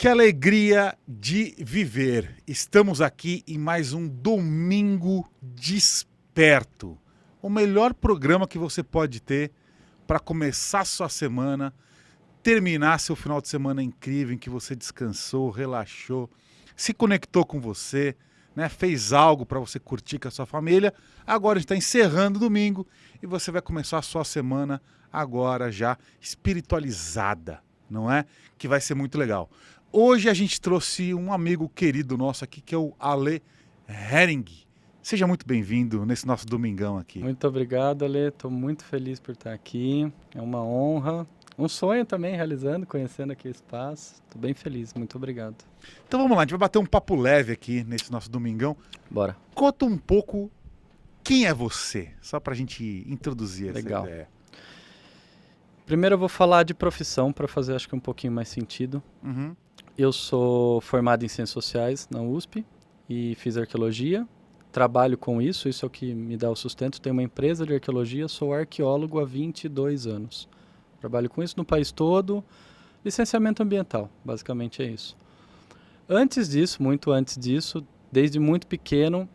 Que alegria de viver! Estamos aqui em mais um Domingo Desperto. O melhor programa que você pode ter para começar sua semana, terminar seu final de semana incrível em que você descansou, relaxou, se conectou com você, né? Fez algo para você curtir com a sua família. Agora a gente está encerrando o domingo e você vai começar a sua semana agora já espiritualizada, não é? Que vai ser muito legal. Hoje a gente trouxe um amigo querido nosso aqui, que é o Ale Hering. Seja muito bem-vindo nesse nosso domingão aqui. Muito obrigado, Ale. Estou muito feliz por estar aqui. É uma honra. Um sonho também realizando, conhecendo aqui o espaço. Estou bem feliz. Muito obrigado. Então vamos lá, a gente vai bater um papo leve aqui nesse nosso domingão. Bora. Conta um pouco quem é você, só para a gente introduzir essa Legal. ideia. Primeiro eu vou falar de profissão para fazer acho que um pouquinho mais sentido. Uhum. Eu sou formado em Ciências Sociais na USP e fiz arqueologia. Trabalho com isso é o que me dá o sustento. Tenho uma empresa de arqueologia, sou arqueólogo há 22 anos. Trabalho com isso no país todo. Licenciamento ambiental, basicamente é isso. Antes disso, muito antes disso, desde muito pequeno,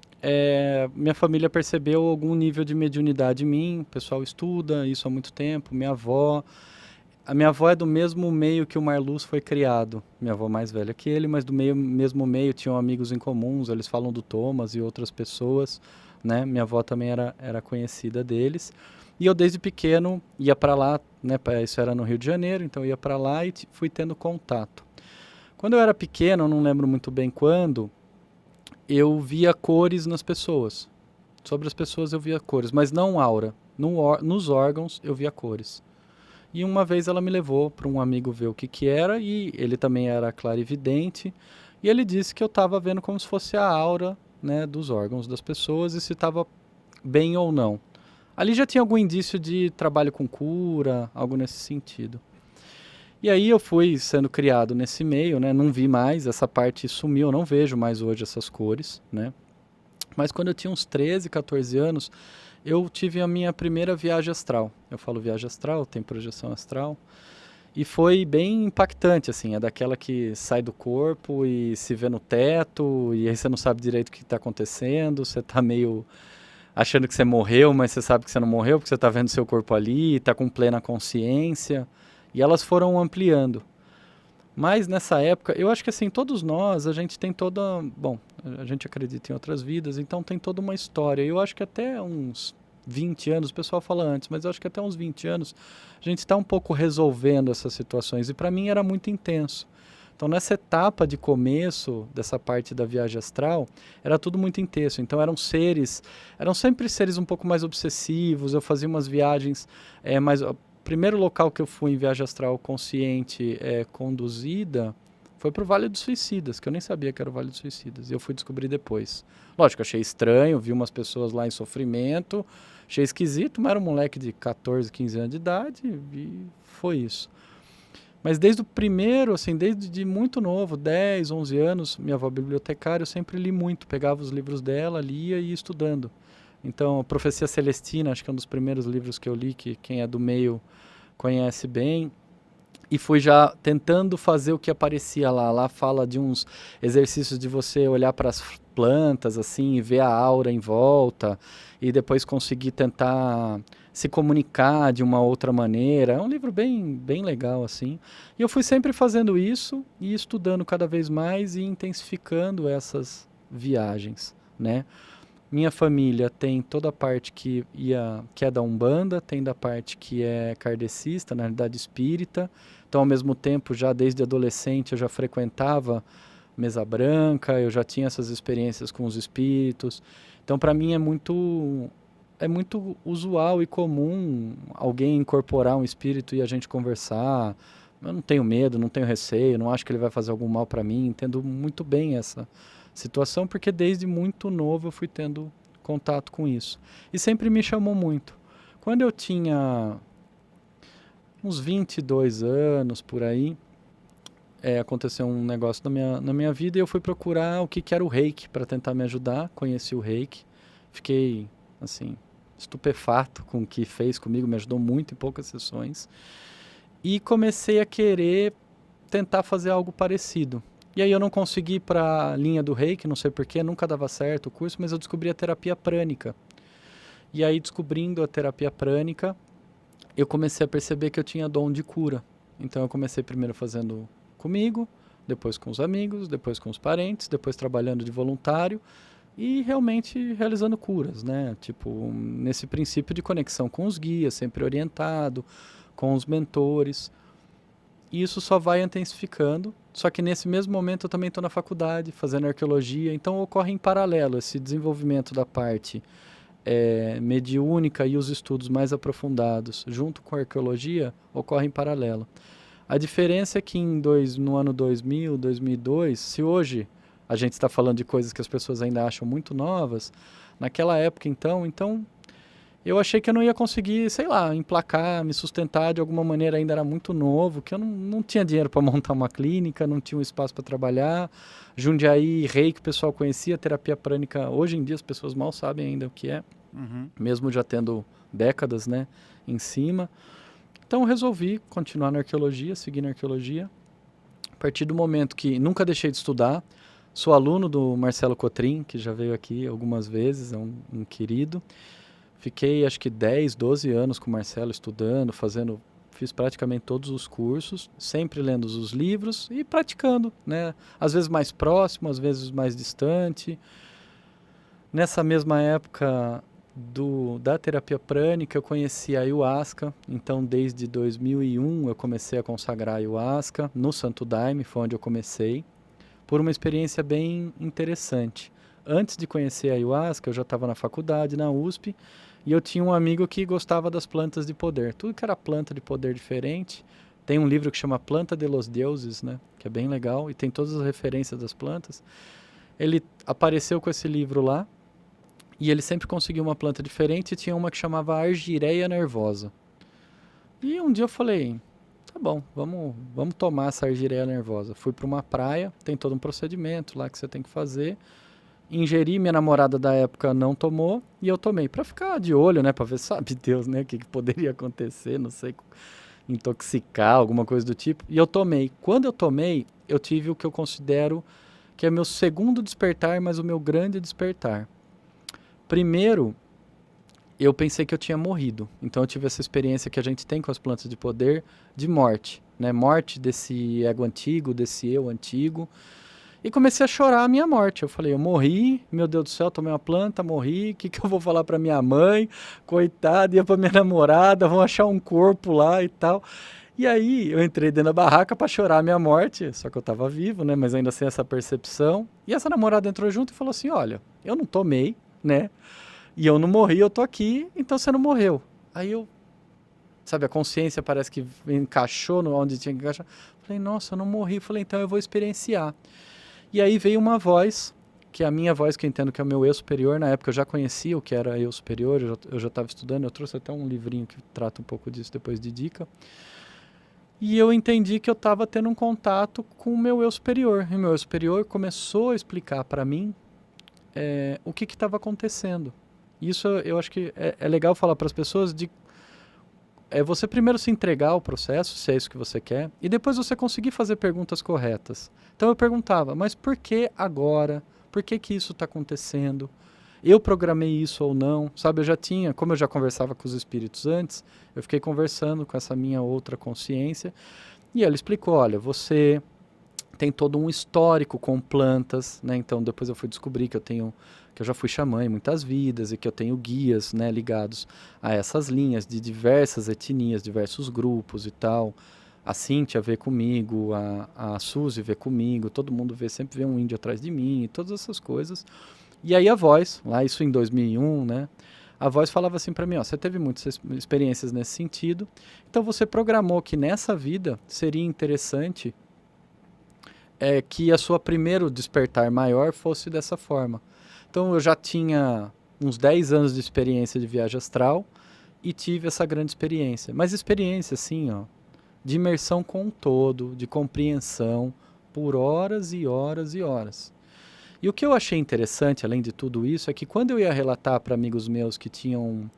minha família percebeu algum nível de mediunidade em mim. O pessoal estuda isso há muito tempo. A minha avó é do mesmo meio que o Marluz foi criado. Minha avó mais velha que ele, mas do mesmo meio, tinham amigos em comuns. Eles falam do Thomas e outras pessoas, né? Minha avó também era conhecida deles. E eu desde pequeno ia para lá, né? Isso era no Rio de Janeiro, então eu ia para lá e fui tendo contato. Quando eu era pequeno, eu não lembro muito bem quando, eu via cores nas pessoas. Sobre as pessoas eu via cores, mas não aura. Nos órgãos eu via cores. E uma vez ela me levou para um amigo ver o que era, e ele também era clarividente, e ele disse que eu estava vendo como se fosse a aura, né, dos órgãos das pessoas e se estava bem ou não. Ali já tinha algum indício de trabalho com cura, algo nesse sentido. E aí eu fui sendo criado nesse meio, né, não vi mais, essa parte sumiu, eu não vejo mais hoje essas cores, né. Mas quando eu tinha uns 13, 14 anos, eu tive a minha primeira viagem astral. Eu falo viagem astral, tem projeção astral. E foi bem impactante, assim, é daquela que sai do corpo e se vê no teto, e aí você não sabe direito o que está acontecendo, você está meio achando que você morreu, mas você sabe que você não morreu, porque você está vendo seu corpo ali, está com plena consciência, e elas foram ampliando. Mas nessa época, eu acho que assim, todos nós, a gente tem toda... Bom, a gente acredita em outras vidas, então tem toda uma história. Eu acho que até uns 20 anos, o pessoal fala antes, mas eu acho que até uns 20 anos, a gente está um pouco resolvendo essas situações. E para mim era muito intenso. Então nessa etapa de começo dessa parte da viagem astral, era tudo muito intenso. Então eram sempre seres um pouco mais obsessivos, eu fazia umas viagens mais... Primeiro local que eu fui em viagem astral consciente conduzida foi pro Vale dos Suicidas, que eu nem sabia que era o Vale dos Suicidas, e eu fui descobrir depois. Lógico, achei estranho, vi umas pessoas lá em sofrimento, achei esquisito, mas era um moleque de 14, 15 anos de idade, e foi isso. Mas desde o primeiro, assim, desde muito novo, 10, 11 anos, minha avó bibliotecária, eu sempre li muito, pegava os livros dela, lia e ia estudando. Então, a Profecia Celestina, acho que é um dos primeiros livros que eu li, que quem é do meio conhece bem. E fui já tentando fazer o que aparecia lá. Lá fala de uns exercícios de você olhar para as plantas, assim, e ver a aura em volta. E depois conseguir tentar se comunicar de uma outra maneira. É um livro bem, bem legal, assim. E eu fui sempre fazendo isso e estudando cada vez mais e intensificando essas viagens, né? Minha família tem toda a parte que é da Umbanda, tem da parte que é kardecista, na realidade espírita. Então, ao mesmo tempo, já desde adolescente, eu já frequentava mesa branca, eu já tinha essas experiências com os espíritos. Então, para mim, é muito usual e comum alguém incorporar um espírito e a gente conversar. Eu não tenho medo, não tenho receio, não acho que ele vai fazer algum mal para mim. Entendo muito bem essa situação, porque desde muito novo eu fui tendo contato com isso. E sempre me chamou muito. Quando eu tinha uns 22 anos, por aí, aconteceu um negócio na minha vida e eu fui procurar o que era o Reiki para tentar me ajudar. Conheci o Reiki. Fiquei, assim, estupefato com o que fez comigo, me ajudou muito em poucas sessões. E comecei a querer tentar fazer algo parecido. E aí eu não consegui ir para a linha do Reiki, não sei porquê, nunca dava certo o curso, mas eu descobri a terapia prânica. E aí, descobrindo a terapia prânica, eu comecei a perceber que eu tinha dom de cura. Então eu comecei primeiro fazendo comigo, depois com os amigos, depois com os parentes, depois trabalhando de voluntário e realmente realizando curas, né? Tipo, nesse princípio de conexão com os guias, sempre orientado, com os mentores. E isso só vai intensificando. Só que nesse mesmo momento eu também estou na faculdade, fazendo arqueologia, então ocorre em paralelo esse desenvolvimento da parte mediúnica e os estudos mais aprofundados, junto com a arqueologia, ocorre em paralelo. A diferença é que no ano 2000, 2002, se hoje a gente está falando de coisas que as pessoas ainda acham muito novas, naquela época então eu achei que eu não ia conseguir, sei lá, emplacar, me sustentar de alguma maneira, ainda era muito novo, que eu não tinha dinheiro para montar uma clínica, não tinha um espaço para trabalhar. Jundiaí, Reiki, o pessoal conhecia, terapia prânica, hoje em dia as pessoas mal sabem ainda o que é, mesmo já tendo décadas, né, em cima. Então eu resolvi continuar na arqueologia, seguir na arqueologia. A partir do momento que nunca deixei de estudar, sou aluno do Marcelo Cotrim, que já veio aqui algumas vezes, é um querido. Fiquei acho que 10, 12 anos com o Marcelo estudando, fiz praticamente todos os cursos, sempre lendo os livros e praticando, né? Às vezes mais próximo, às vezes mais distante. Nessa mesma época da terapia prânica, eu conheci a Ayahuasca, então desde 2001 eu comecei a consagrar a Ayahuasca no Santo Daime, foi onde eu comecei, por uma experiência bem interessante. Antes de conhecer a Ayahuasca, eu já estava na faculdade, na USP, e eu tinha um amigo que gostava das plantas de poder. Tudo que era planta de poder diferente. Tem um livro que chama Planta de los Deuses, né? Que é bem legal, e tem todas as referências das plantas. Ele apareceu com esse livro lá, e ele sempre conseguiu uma planta diferente, e tinha uma que chamava Argyreia nervosa. E um dia eu falei, tá bom, vamos tomar essa Argyreia nervosa. Fui para uma praia, tem todo um procedimento lá que você tem que fazer. Ingeri, minha namorada da época não tomou e eu tomei para ficar de olho, né, para ver, sabe Deus, né, o que poderia acontecer, não sei, intoxicar, alguma coisa do tipo. E eu tomei. Quando eu tomei, eu tive o que eu considero que é meu segundo despertar, mas o meu grande despertar. Primeiro, eu pensei que eu tinha morrido. Então eu tive essa experiência que a gente tem com as plantas de poder de morte, né? Morte desse ego antigo, desse eu antigo. E comecei a chorar a minha morte. Eu falei, eu morri, meu Deus do céu, tomei uma planta, morri, o que eu vou falar para minha mãe? Coitada, ia para minha namorada, vão achar um corpo lá e tal. E aí eu entrei dentro da barraca para chorar a minha morte, só que eu estava vivo, né? Mas ainda sem essa percepção. E essa namorada entrou junto e falou assim, olha, eu não tomei, né? E eu não morri, eu tô aqui, então você não morreu. Aí eu, sabe, a consciência parece que encaixou onde tinha que encaixar. Falei, nossa, eu não morri. Falei, então eu vou experienciar. E aí veio uma voz, que é a minha voz, que eu entendo que é o meu eu superior. Na época eu já conhecia o que era eu superior, eu já estava estudando, eu trouxe até um livrinho que trata um pouco disso depois de dica. E eu entendi que eu estava tendo um contato com o meu eu superior. E o meu eu superior começou a explicar para mim o que estava acontecendo. Isso eu acho que é legal falar para as pessoas de você primeiro se entregar ao processo, se é isso que você quer, e depois você conseguir fazer perguntas corretas. Então eu perguntava, mas por que agora? Por que isso está acontecendo? Eu programei isso ou não? Sabe, eu já tinha, como eu já conversava com os espíritos antes, eu fiquei conversando com essa minha outra consciência, e ela explicou, olha, você tem todo um histórico com plantas, né? Então depois eu fui descobrir que eu já fui xamã em muitas vidas e que eu tenho guias, né, ligados a essas linhas de diversas etnias, diversos grupos e tal. A Cíntia vê comigo, a Suzy vê comigo, todo mundo sempre vê um índio atrás de mim e todas essas coisas. E aí a voz, lá isso em 2001, né, a voz falava assim para mim, ó, você teve muitas experiências nesse sentido, então você programou que nessa vida seria interessante que a sua primeiro despertar maior fosse dessa forma. Então eu já tinha uns 10 anos de experiência de viagem astral e tive essa grande experiência. Mas experiência assim, ó, de imersão com o todo, de compreensão por horas e horas e horas. E o que eu achei interessante, além de tudo isso, é que quando eu ia relatar para amigos meus que tinham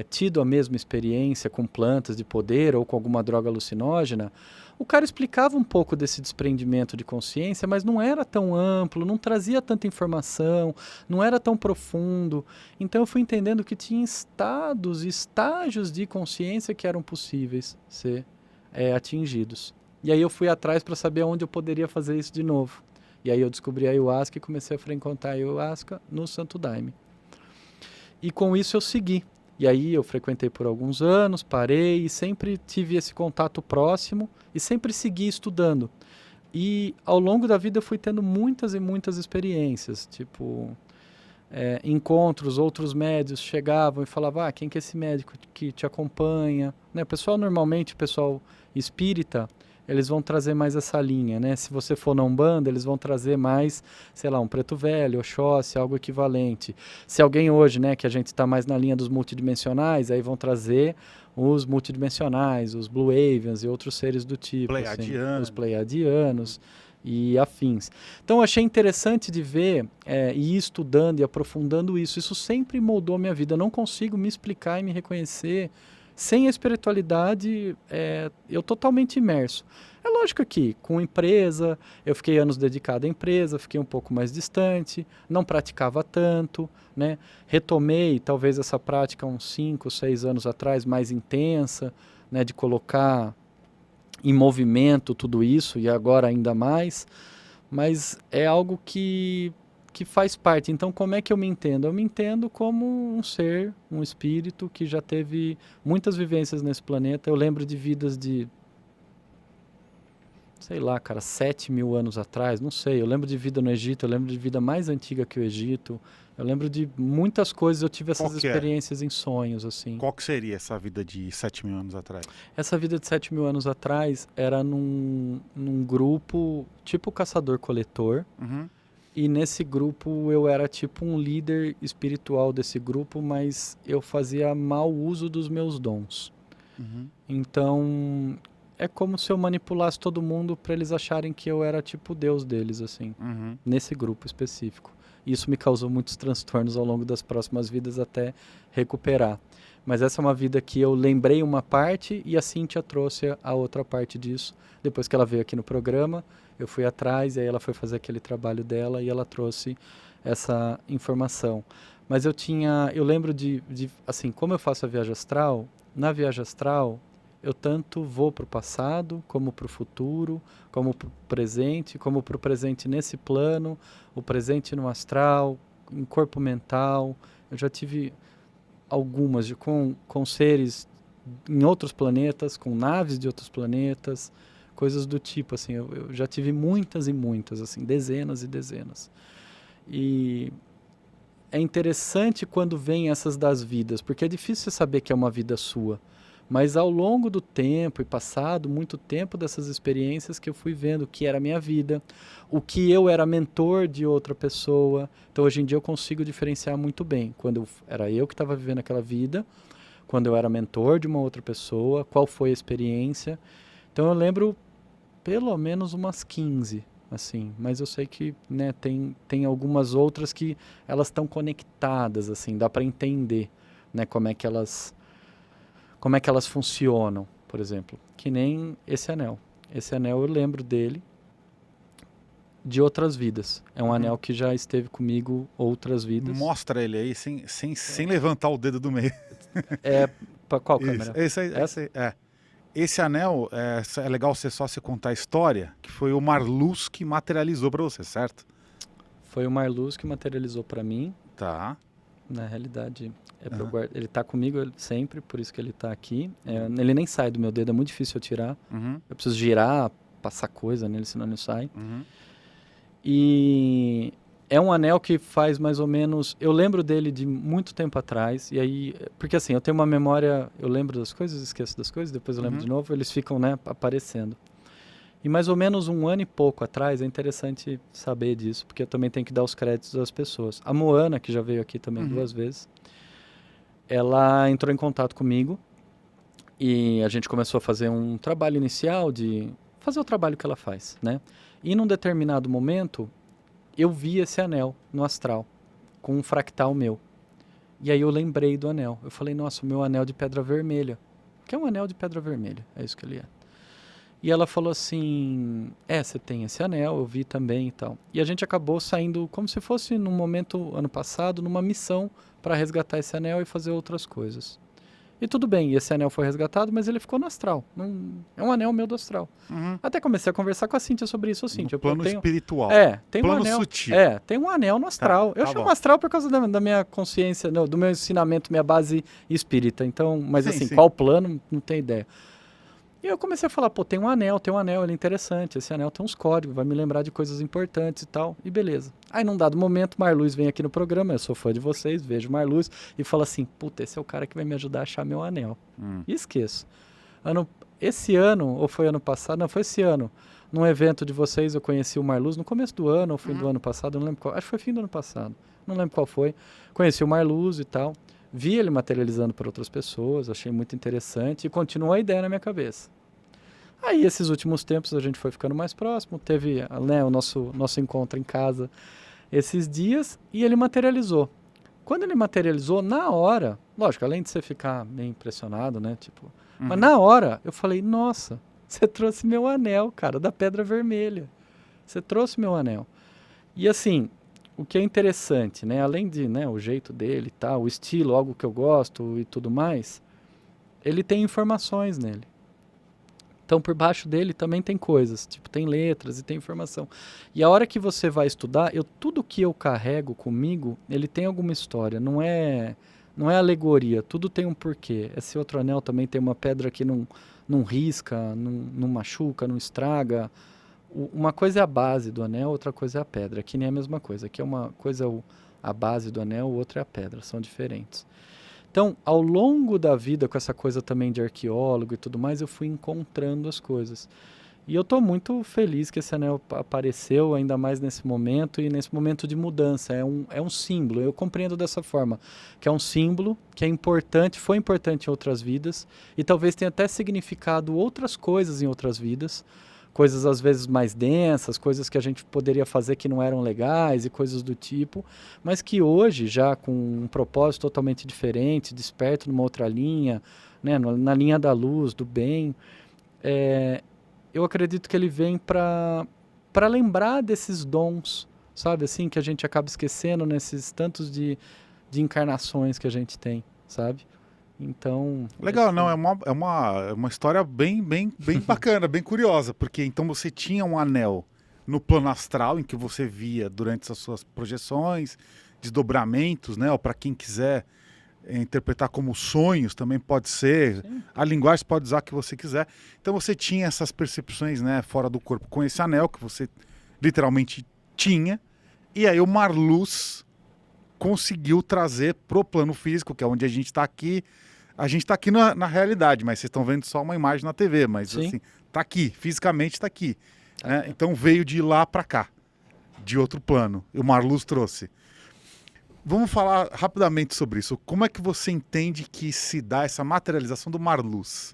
tido a mesma experiência com plantas de poder ou com alguma droga alucinógena, O cara explicava um pouco desse desprendimento de consciência, mas não era tão amplo, não trazia tanta informação, não era tão profundo. Então eu fui entendendo que tinha estados e estágios de consciência que eram possíveis ser atingidos. E aí eu fui atrás para saber onde eu poderia fazer isso de novo. E aí eu descobri a Ayahuasca e comecei a frequentar a Ayahuasca no Santo Daime. E com isso eu segui. E aí eu frequentei por alguns anos, parei e sempre tive esse contato próximo e sempre segui estudando. E ao longo da vida eu fui tendo muitas e muitas experiências, tipo encontros, outros médios chegavam e falavam, quem que é esse médico que te acompanha? Né? O pessoal normalmente, o pessoal espírita, eles vão trazer mais essa linha, né? Se você for na Umbanda, eles vão trazer mais, sei lá, um Preto Velho, Oxóssi, algo equivalente. Se alguém hoje, né, que a gente está mais na linha dos multidimensionais, aí vão trazer os multidimensionais, os Blue Avians e outros seres do tipo. Pleiadianos. Assim, os Pleiadianos e afins. Então, eu achei interessante de ver e ir estudando e aprofundando isso. Isso sempre moldou a minha vida. Eu não consigo me explicar e me reconhecer sem a espiritualidade, eu totalmente imerso. É lógico que com empresa, eu fiquei anos dedicado à empresa, fiquei um pouco mais distante, não praticava tanto, né? Retomei talvez essa prática uns 5, 6 anos atrás, mais intensa, né? De colocar em movimento tudo isso e agora ainda mais, mas é algo que faz parte. Então, como é que eu me entendo? Eu me entendo como um ser, um espírito que já teve muitas vivências nesse planeta. Eu lembro de vidas de, sei lá, cara, 7.000 anos atrás, não sei. Eu lembro de vida no Egito, eu lembro de vida mais antiga que o Egito. Eu lembro de muitas coisas, eu tive essas experiências em sonhos, assim. Qual que seria essa vida de 7.000 anos atrás? Essa vida de 7.000 anos atrás era num grupo tipo caçador-coletor. Uhum. E nesse grupo eu era tipo um líder espiritual desse grupo, mas eu fazia mau uso dos meus dons. Uhum. Então é como se eu manipulasse todo mundo para eles acharem que eu era tipo o Deus deles, assim, nesse grupo específico. Isso me causou muitos transtornos ao longo das próximas vidas até recuperar. Mas essa é uma vida que eu lembrei uma parte e a Cíntia trouxe a outra parte disso. Depois que ela veio aqui no programa, eu fui atrás e aí ela foi fazer aquele trabalho dela e ela trouxe essa informação. Mas eu lembro de assim, como eu faço a viagem astral, na viagem astral eu tanto vou para o passado, como para o futuro, como para o presente, como para o presente nesse plano, o presente no astral, em corpo mental. Eu já tive algumas com seres em outros planetas, com naves de outros planetas, coisas do tipo, assim, eu já tive muitas e muitas, assim, dezenas e dezenas. E é interessante quando vem essas das vidas, porque é difícil você saber que é uma vida sua. Mas ao longo do tempo e passado muito tempo dessas experiências que eu fui vendo o que era a minha vida, o que eu era mentor de outra pessoa. Então hoje em dia eu consigo diferenciar muito bem quando era eu que estava vivendo aquela vida, quando eu era mentor de uma outra pessoa, qual foi a experiência. Então eu lembro pelo menos umas 15, assim, mas eu sei que, né, tem algumas outras que elas estão conectadas, assim, dá para entender, né, como é que elas funcionam, por exemplo. Que nem esse anel. Esse anel eu lembro dele de outras vidas. É um anel que já esteve comigo outras vidas. Mostra ele aí sem levantar o dedo do meio. Para qual câmera? Esse anel, é legal você contar a história, que foi o Marluz que materializou para você, certo? Foi o Marluz que materializou para mim. Tá. Na realidade, ele tá comigo sempre, por isso que ele tá aqui. Ele nem sai do meu dedo, é muito difícil eu tirar. Eu preciso girar, passar coisa nele, senão ele sai. E é um anel que faz mais ou menos... Eu lembro dele de muito tempo atrás, e aí... Porque assim, eu tenho uma memória... Eu lembro das coisas, esqueço das coisas, depois eu lembro de novo, eles ficam, né, aparecendo. E mais ou menos 1 ano e pouco atrás, é interessante saber disso, porque eu também tenho que dar os créditos às pessoas. A Moana, que já veio aqui também 2 vezes, ela entrou em contato comigo e a gente começou a fazer um trabalho inicial de fazer o trabalho que ela faz, né? E num determinado momento, eu vi esse anel no astral, com um fractal meu. E aí eu lembrei do anel. Eu falei, nossa, o meu anel de pedra vermelha. Que é um anel de pedra vermelha, é isso que ele é. E ela falou assim, você tem esse anel, eu vi também e tal. E a gente acabou saindo como se fosse num momento, ano passado, numa missão para resgatar esse anel e fazer outras coisas. E tudo bem, esse anel foi resgatado, mas ele ficou no astral. É um anel meu do astral. Uhum. Até comecei a conversar com a Cíntia sobre isso. Cíntia, No plano espiritual. tem plano um anel. sutil. Tem um anel no astral. Tá Eu chamo bom. astral por causa da minha consciência, do meu ensinamento, minha base espírita. Então, mas Sim, assim, sim. qual plano, não tenho ideia. E eu comecei a falar, tem um anel, ele é interessante, esse anel tem uns códigos, vai me lembrar de coisas importantes e tal, e beleza. Aí num dado momento, Marluz vem aqui no programa, eu sou fã de vocês, vejo Marluz, e fala assim, esse é o cara que vai me ajudar a achar meu anel. E esqueço. Esse ano, ou foi ano passado, não, foi esse ano, num evento de vocês eu conheci o Marluz, no começo do ano, ou fim do ano passado, eu não lembro qual, acho que foi fim do ano passado, não lembro qual foi, conheci o Marluz e tal, vi ele materializando para outras pessoas, achei muito interessante, e continuou a ideia na minha cabeça. Aí, esses últimos tempos, a gente foi ficando mais próximo, teve o nosso encontro em casa esses dias, e ele materializou. Quando ele materializou, na hora, lógico, além de você ficar meio impressionado, né, mas na hora, eu falei, nossa, você trouxe meu anel, cara, da Pedra Vermelha. Você trouxe meu anel. E assim, o que é interessante, né, além de, o jeito dele e tal, o estilo, algo que eu gosto e tudo mais, ele tem informações nele. Então, por baixo dele também tem coisas, tem letras e tem informação. E a hora que você vai estudar, tudo que eu carrego comigo, ele tem alguma história, não é alegoria, tudo tem um porquê. Esse outro anel também tem uma pedra que não risca, não machuca, não estraga. Uma coisa é a base do anel, outra coisa é a pedra, que nem é a mesma coisa. Aqui é uma coisa a base do anel, outra é a pedra, são diferentes. Então, ao longo da vida, com essa coisa também de arqueólogo e tudo mais, eu fui encontrando as coisas. E eu estou muito feliz que esse anel apareceu, ainda mais nesse momento, e nesse momento de mudança. É um símbolo, eu compreendo dessa forma, que é um símbolo, que é importante, foi importante em outras vidas, e talvez tenha até significado outras coisas em outras vidas, coisas às vezes mais densas, coisas que a gente poderia fazer que não eram legais e coisas do tipo, mas que hoje, já com um propósito totalmente diferente, desperto numa outra linha, né, na linha da luz, do bem, eu acredito que ele vem para lembrar desses dons, sabe, assim, que a gente acaba esquecendo nesses tantos de encarnações que a gente tem, sabe? Então... Legal, não, é uma história bem bacana, bem curiosa, porque então você tinha um anel no plano astral, em que você via durante as suas projeções, desdobramentos, né, ou para quem quiser interpretar como sonhos, também pode ser, sim. A linguagem pode usar o que você quiser, então você tinha essas percepções, né, fora do corpo, com esse anel que você literalmente tinha, e aí o Marluz conseguiu trazer pro plano físico, que é onde a gente está aqui na realidade, mas vocês estão vendo só uma imagem na TV, mas sim. Assim, tá aqui, fisicamente tá aqui. Né? Então veio de lá para cá, de outro plano, e o Marluz trouxe. Vamos falar rapidamente sobre isso. Como é que você entende que se dá essa materialização do Marluz?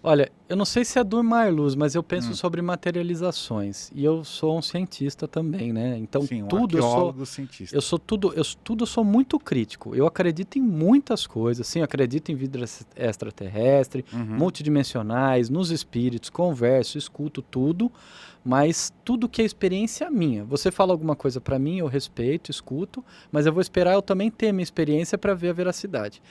Olha, eu não sei se é do Marluz, mas eu penso sobre materializações. E eu sou um cientista também, né? Então, sim, tudo cientista. Eu sou muito crítico. Eu acredito em muitas coisas. Sim, eu acredito em vida extraterrestre, multidimensionais, nos espíritos, converso, escuto tudo, mas tudo que é experiência minha. Você fala alguma coisa para mim, eu respeito, escuto, mas eu vou esperar eu também ter minha experiência para ver a veracidade.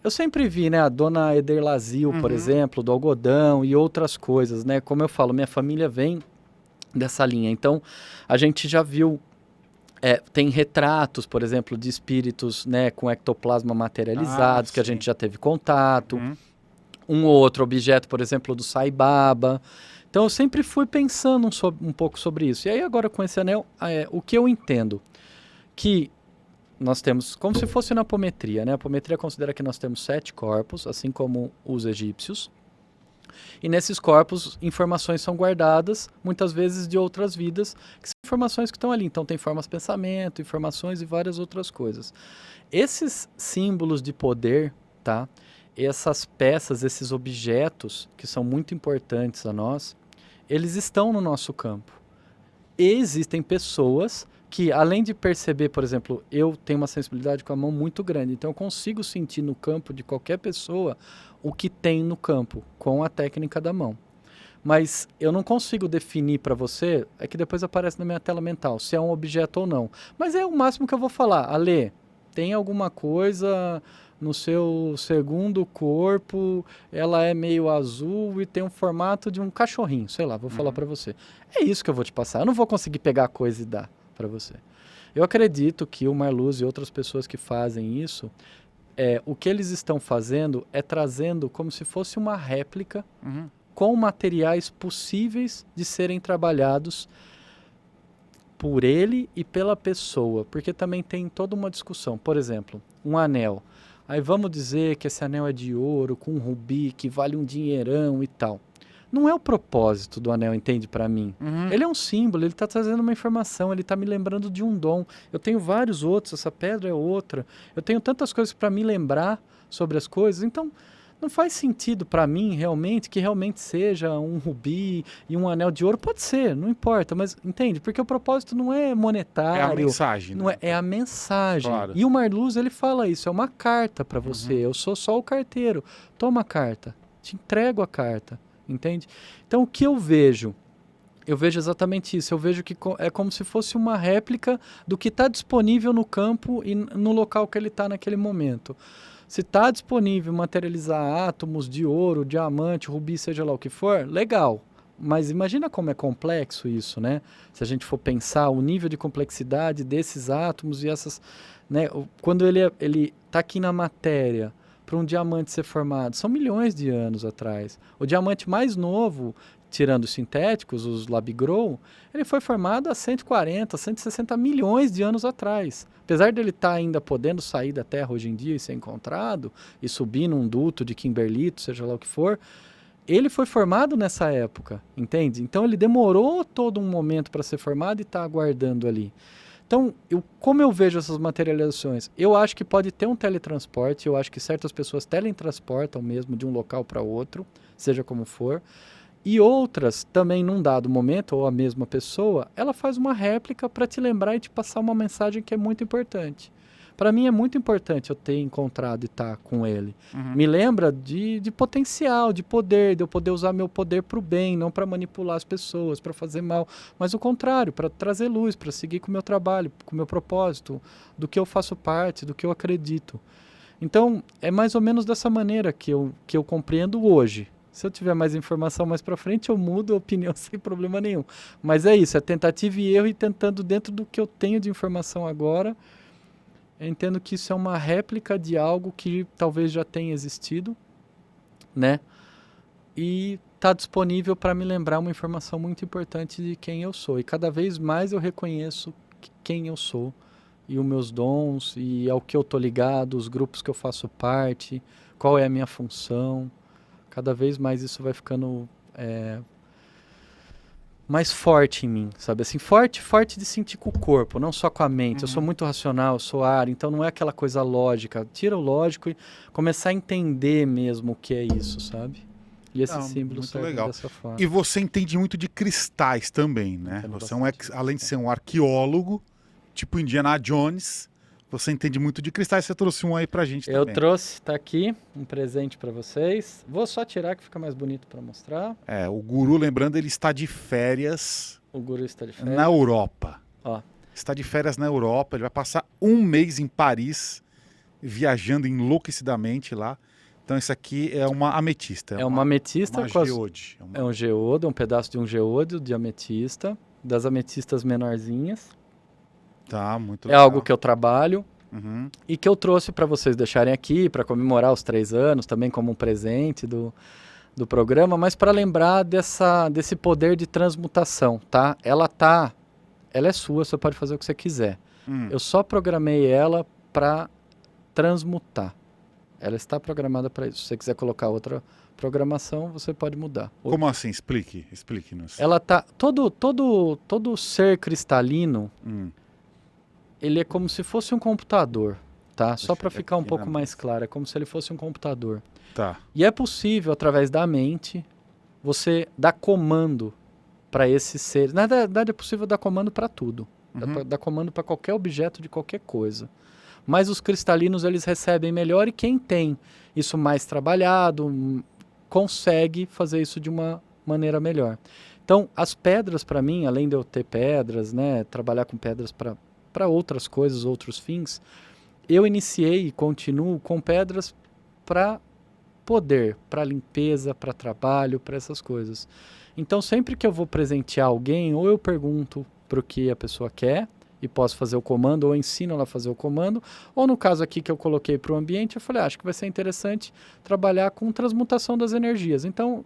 Eu sempre vi, né, a dona Ederlazil, por exemplo, do algodão e outras coisas, né? Como eu falo, minha família vem dessa linha. Então, a gente já viu, tem retratos, por exemplo, de espíritos, né, com ectoplasma materializados, que a gente já teve contato. Um ou outro objeto, por exemplo, do Sai Baba. Então, eu sempre fui pensando um pouco sobre isso. E aí, agora com esse anel, o que eu entendo? Que nós temos, como se fosse na apometria, né? A apometria considera que nós temos 7 corpos, assim como os egípcios. E nesses corpos, informações são guardadas, muitas vezes de outras vidas, que são informações que estão ali. Então, tem formas de pensamento, informações e várias outras coisas. Esses símbolos de poder, tá? Essas peças, esses objetos, que são muito importantes a nós, eles estão no nosso campo. E existem pessoas que, além de perceber, por exemplo, eu tenho uma sensibilidade com a mão muito grande, então eu consigo sentir no campo de qualquer pessoa o que tem no campo, com a técnica da mão. Mas eu não consigo definir para você, é que depois aparece na minha tela mental, se é um objeto ou não. Mas é o máximo que eu vou falar. Ale, tem alguma coisa no seu segundo corpo, ela é meio azul e tem um formato de um cachorrinho, sei lá, vou falar para você. É isso que eu vou te passar. Eu não vou conseguir pegar a coisa e dar para você. Eu acredito que o Marluz e outras pessoas que fazem isso, o que eles estão fazendo é trazendo como se fosse uma réplica com materiais possíveis de serem trabalhados por ele e pela pessoa, porque também tem toda uma discussão. Por exemplo, um anel. Aí vamos dizer que esse anel é de ouro, com um rubi, que vale um dinheirão e tal. Não é o propósito do anel, entende, para mim. Ele é um símbolo, ele está trazendo uma informação, ele está me lembrando de um dom. Eu tenho vários outros, essa pedra é outra. Eu tenho tantas coisas para me lembrar sobre as coisas, então não faz sentido para mim realmente que realmente seja um rubi e um anel de ouro. Pode ser, não importa, mas entende? Porque o propósito não é monetário. É a mensagem. Não é a mensagem. Claro. E o Marluz, ele fala isso, é uma carta para você. Eu sou só o carteiro. Toma a carta, te entrego a carta, entende? Então o que eu vejo exatamente isso. Eu vejo que é como se fosse uma réplica do que está disponível no campo e no local que ele está naquele momento. Se está disponível materializar átomos de ouro, diamante, rubi, seja lá o que for, legal. Mas imagina como é complexo isso, né? Se a gente for pensar o nível de complexidade desses átomos e essas... né? Quando ele está aqui na matéria, para um diamante ser formado, são milhões de anos atrás. O diamante mais novo, tirando os sintéticos, os lab-grow, ele foi formado há 140, 160 milhões de anos atrás. Apesar dele estar ainda podendo sair da Terra hoje em dia e ser encontrado, e subir num duto de Kimberlito, seja lá o que for, ele foi formado nessa época, entende? Então ele demorou todo um momento para ser formado e está aguardando ali. Então, como eu vejo essas materializações? Eu acho que pode ter um teletransporte, eu acho que certas pessoas teletransportam mesmo de um local para outro, seja como for. E outras, também num dado momento, ou a mesma pessoa, ela faz uma réplica para te lembrar e te passar uma mensagem que é muito importante. Para mim é muito importante eu ter encontrado e estar com ele. Me lembra de potencial, de poder, de eu poder usar meu poder para o bem, não para manipular as pessoas, para fazer mal. Mas o contrário, para trazer luz, para seguir com o meu trabalho, com o meu propósito, do que eu faço parte, do que eu acredito. Então, é mais ou menos dessa maneira que eu compreendo hoje. Se eu tiver mais informação mais para frente, eu mudo a opinião sem problema nenhum. Mas é isso, é tentativa e erro e tentando dentro do que eu tenho de informação agora. Eu entendo que isso é uma réplica de algo que talvez já tenha existido, né? E está disponível para me lembrar uma informação muito importante de quem eu sou. E cada vez mais eu reconheço quem eu sou e os meus dons e ao que eu tô ligado, os grupos que eu faço parte, qual é a minha função. Cada vez mais isso vai ficando mais forte em mim, sabe? Assim, forte de sentir com o corpo, não só com a mente. Eu sou muito racional, eu sou ar, então não é aquela coisa lógica. Tira o lógico e começar a entender mesmo o que é isso, sabe? E esse símbolo serve dessa forma. E você entende muito de cristais também, né? Você além de ser um arqueólogo, tipo Indiana Jones, você entende muito de cristais, você trouxe um aí pra gente também. Eu trouxe, tá aqui, um presente pra vocês. Vou só tirar que fica mais bonito pra mostrar. O guru, lembrando, ele está de férias. O guru está de férias. Na Europa. Ó. Está de férias na Europa, ele vai passar um mês em Paris, viajando enlouquecidamente lá. Então isso aqui é uma ametista. É uma ametista. Uma geode. É um geodo, um pedaço de um geodo de ametista, das ametistas menorzinhas. Tá, muito legal. É algo que eu trabalho e que eu trouxe para vocês deixarem aqui, para comemorar os 3 anos, também como um presente do programa, mas para lembrar desse poder de transmutação, tá? Ela é sua, você pode fazer o que você quiser. Eu só programei ela para transmutar. Ela está programada para isso. Se você quiser colocar outra programação, você pode mudar. Como assim? Explique-nos. Ela tá... Todo ser cristalino... Ele é como se fosse um computador, tá? Só para ficar um pouco mais claro, é como se ele fosse um computador. Tá. E é possível, através da mente, você dar comando para esse ser. Na verdade, é possível dar comando para tudo. Dar comando para qualquer objeto de qualquer coisa. Mas os cristalinos, eles recebem melhor e quem tem isso mais trabalhado, consegue fazer isso de uma maneira melhor. Então, as pedras para mim, além de eu ter pedras, né, trabalhar com pedras para outras coisas, outros fins, eu iniciei e continuo com pedras para poder, para limpeza, para trabalho, para essas coisas. Então, sempre que eu vou presentear alguém, ou eu pergunto para o que a pessoa quer e posso fazer o comando, ou ensino ela a fazer o comando, ou no caso aqui que eu coloquei para o ambiente, eu falei, acho que vai ser interessante trabalhar com transmutação das energias. Então,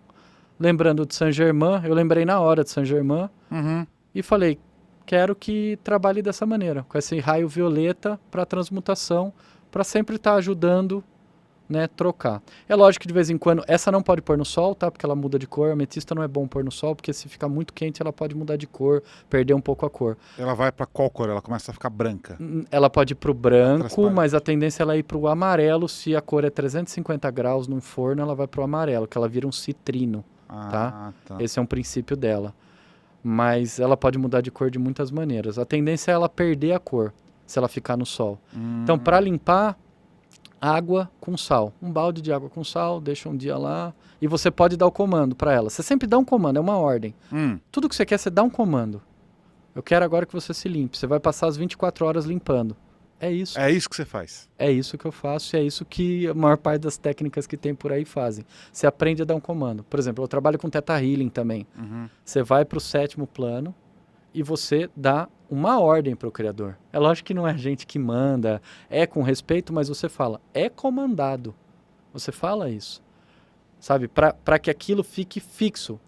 lembrando de Saint-Germain, eu lembrei na hora de Saint-Germain e falei, quero que trabalhe dessa maneira, com esse raio violeta para transmutação, para sempre estar ajudando, né, trocar. É lógico que de vez em quando, essa não pode pôr no sol, tá? Porque ela muda de cor, a ametista não é bom pôr no sol, porque se ficar muito quente ela pode mudar de cor, perder um pouco a cor. Ela vai para qual cor? Ela começa a ficar branca. Ela pode ir pro branco, transparente. mas a tendência é ela ir pro amarelo, se a cor é 350 graus num forno, ela vai pro amarelo, que ela vira um citrino. Tá. Esse é um princípio dela. Mas ela pode mudar de cor de muitas maneiras. A tendência é ela perder a cor, se ela ficar no sol. Então, para limpar, água com sal. Um balde de água com sal, deixa um dia lá. E você pode dar o comando para ela. Você sempre dá um comando, é uma ordem. Tudo que você quer, você dá um comando. Eu quero agora que você se limpe. Você vai passar as 24 horas limpando. É isso. É isso que você faz. É isso que eu faço e é isso que a maior parte das técnicas que tem por aí fazem. Você aprende a dar um comando. Por exemplo, eu trabalho com Theta Healing também. Você vai para o 7º plano e você dá uma ordem para o Criador. É lógico que não é a gente que manda, é com respeito, mas você fala, é comandado. Você fala isso, sabe? Para que aquilo fique fixo.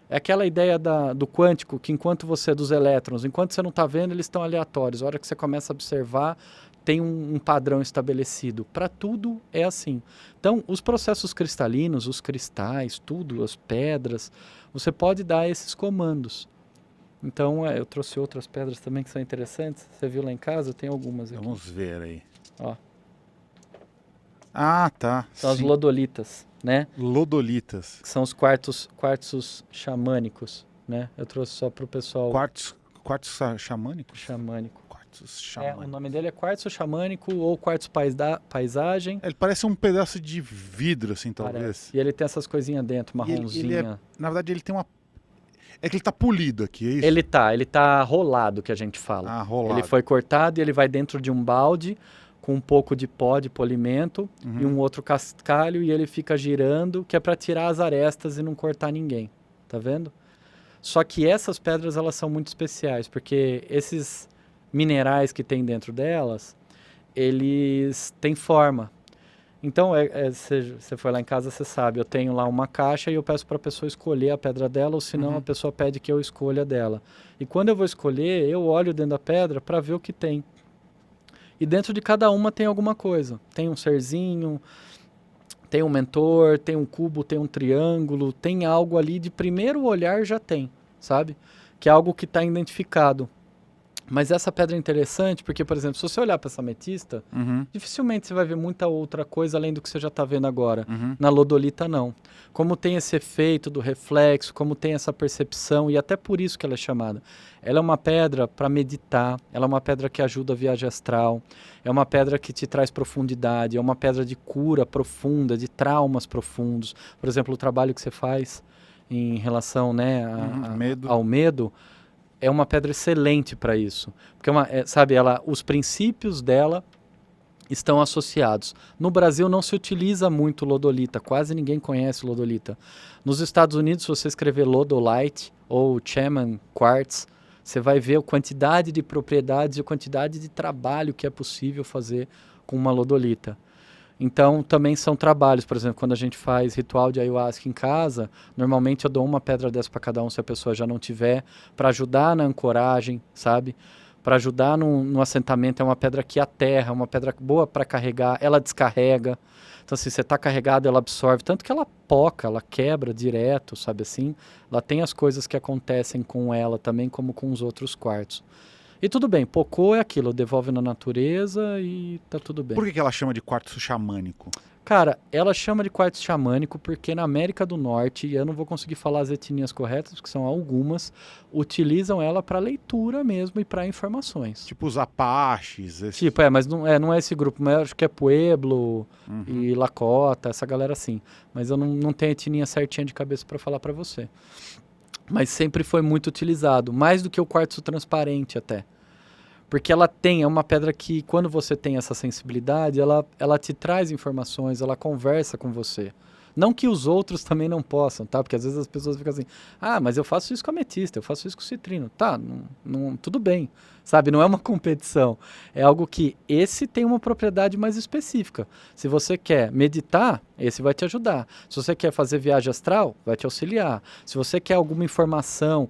É aquela ideia do quântico, que enquanto você é dos elétrons, enquanto você não está vendo, eles estão aleatórios. A hora que você começa a observar, tem um padrão estabelecido. Para tudo é assim. Então, os processos cristalinos, os cristais, tudo, as pedras, você pode dar esses comandos. Então, eu trouxe outras pedras também que são interessantes. Você viu lá em casa? Tem algumas aqui. Vamos ver aí. Ó. Ah, tá. São as lodolitas, né? Lodolitas. Que são os quartzos xamânicos, né? Eu trouxe só para o pessoal... Quartzo xamânico? Xamânico. Quartzo xamânico. O nome dele é quartzo xamânico ou quartzo paisagem. Ele parece um pedaço de vidro, assim, talvez. Parece. E ele tem essas coisinhas dentro, marronzinha. Na verdade, ele tem uma... É que ele tá polido aqui, é isso? Ele tá rolado, que a gente fala. Ah, rolado. Ele foi cortado e ele vai dentro de um balde com um pouco de pó de polimento e um outro cascalho e ele fica girando, que é para tirar as arestas e não cortar ninguém. Tá vendo? Só que essas pedras, elas são muito especiais, porque esses minerais que tem dentro delas, eles têm forma. Então, você foi lá em casa, você sabe, eu tenho lá uma caixa e eu peço para a pessoa escolher a pedra dela, ou senão a pessoa pede que eu escolha dela. E quando eu vou escolher, eu olho dentro da pedra para ver o que tem. E dentro de cada uma tem alguma coisa. Tem um serzinho, tem um mentor, tem um cubo, tem um triângulo, tem algo ali de primeiro olhar já tem, sabe? Que é algo que está identificado. Mas essa pedra é interessante porque, por exemplo, se você olhar para essa ametista, dificilmente você vai ver muita outra coisa além do que você já está vendo agora. Na lodolita, não. Como tem esse efeito do reflexo, como tem essa percepção, e até por isso que ela é chamada. Ela é uma pedra para meditar, ela é uma pedra que ajuda a viagem astral, é uma pedra que te traz profundidade, é uma pedra de cura profunda, de traumas profundos. Por exemplo, o trabalho que você faz em relação, né, ao medo, é uma pedra excelente para isso. Porque, sabe, os princípios dela estão associados. No Brasil não se utiliza muito lodolita, quase ninguém conhece lodolita. Nos Estados Unidos, se você escrever lodolite ou Shaman Quartz, você vai ver a quantidade de propriedades e a quantidade de trabalho que é possível fazer com uma lodolita. Então, também são trabalhos, por exemplo, quando a gente faz ritual de ayahuasca em casa, normalmente eu dou uma pedra dessa para cada um, se a pessoa já não tiver, para ajudar na ancoragem, sabe? Para ajudar no assentamento, é uma pedra que aterra, uma pedra boa para carregar, ela descarrega. Então, se você está carregado, ela absorve, tanto que ela poca, ela quebra direto, sabe assim? Ela tem as coisas que acontecem com ela também, como com os outros quartos. E tudo bem, pocô é aquilo, devolve na natureza e tá tudo bem. Por que ela chama de quartzo xamânico? Cara, ela chama de quartzo xamânico porque na América do Norte, e eu não vou conseguir falar as etnias corretas, porque são algumas, utilizam ela para leitura mesmo e para informações. Tipo os Apaches. Tipo, mas não é esse grupo, mas eu acho que é Pueblo e Lakota, essa galera assim. Mas eu não tenho etnia certinha de cabeça para falar para você. Mas sempre foi muito utilizado, mais do que o quartzo transparente até. Porque ela é uma pedra que, quando você tem essa sensibilidade, ela te traz informações, ela conversa com você. Não que os outros também não possam, tá? Porque às vezes as pessoas ficam assim, mas eu faço isso com a ametista, eu faço isso com o citrino. Tá, tudo bem, sabe? Não é uma competição. É algo que esse tem uma propriedade mais específica. Se você quer meditar, esse vai te ajudar. Se você quer fazer viagem astral, vai te auxiliar. Se você quer alguma informação,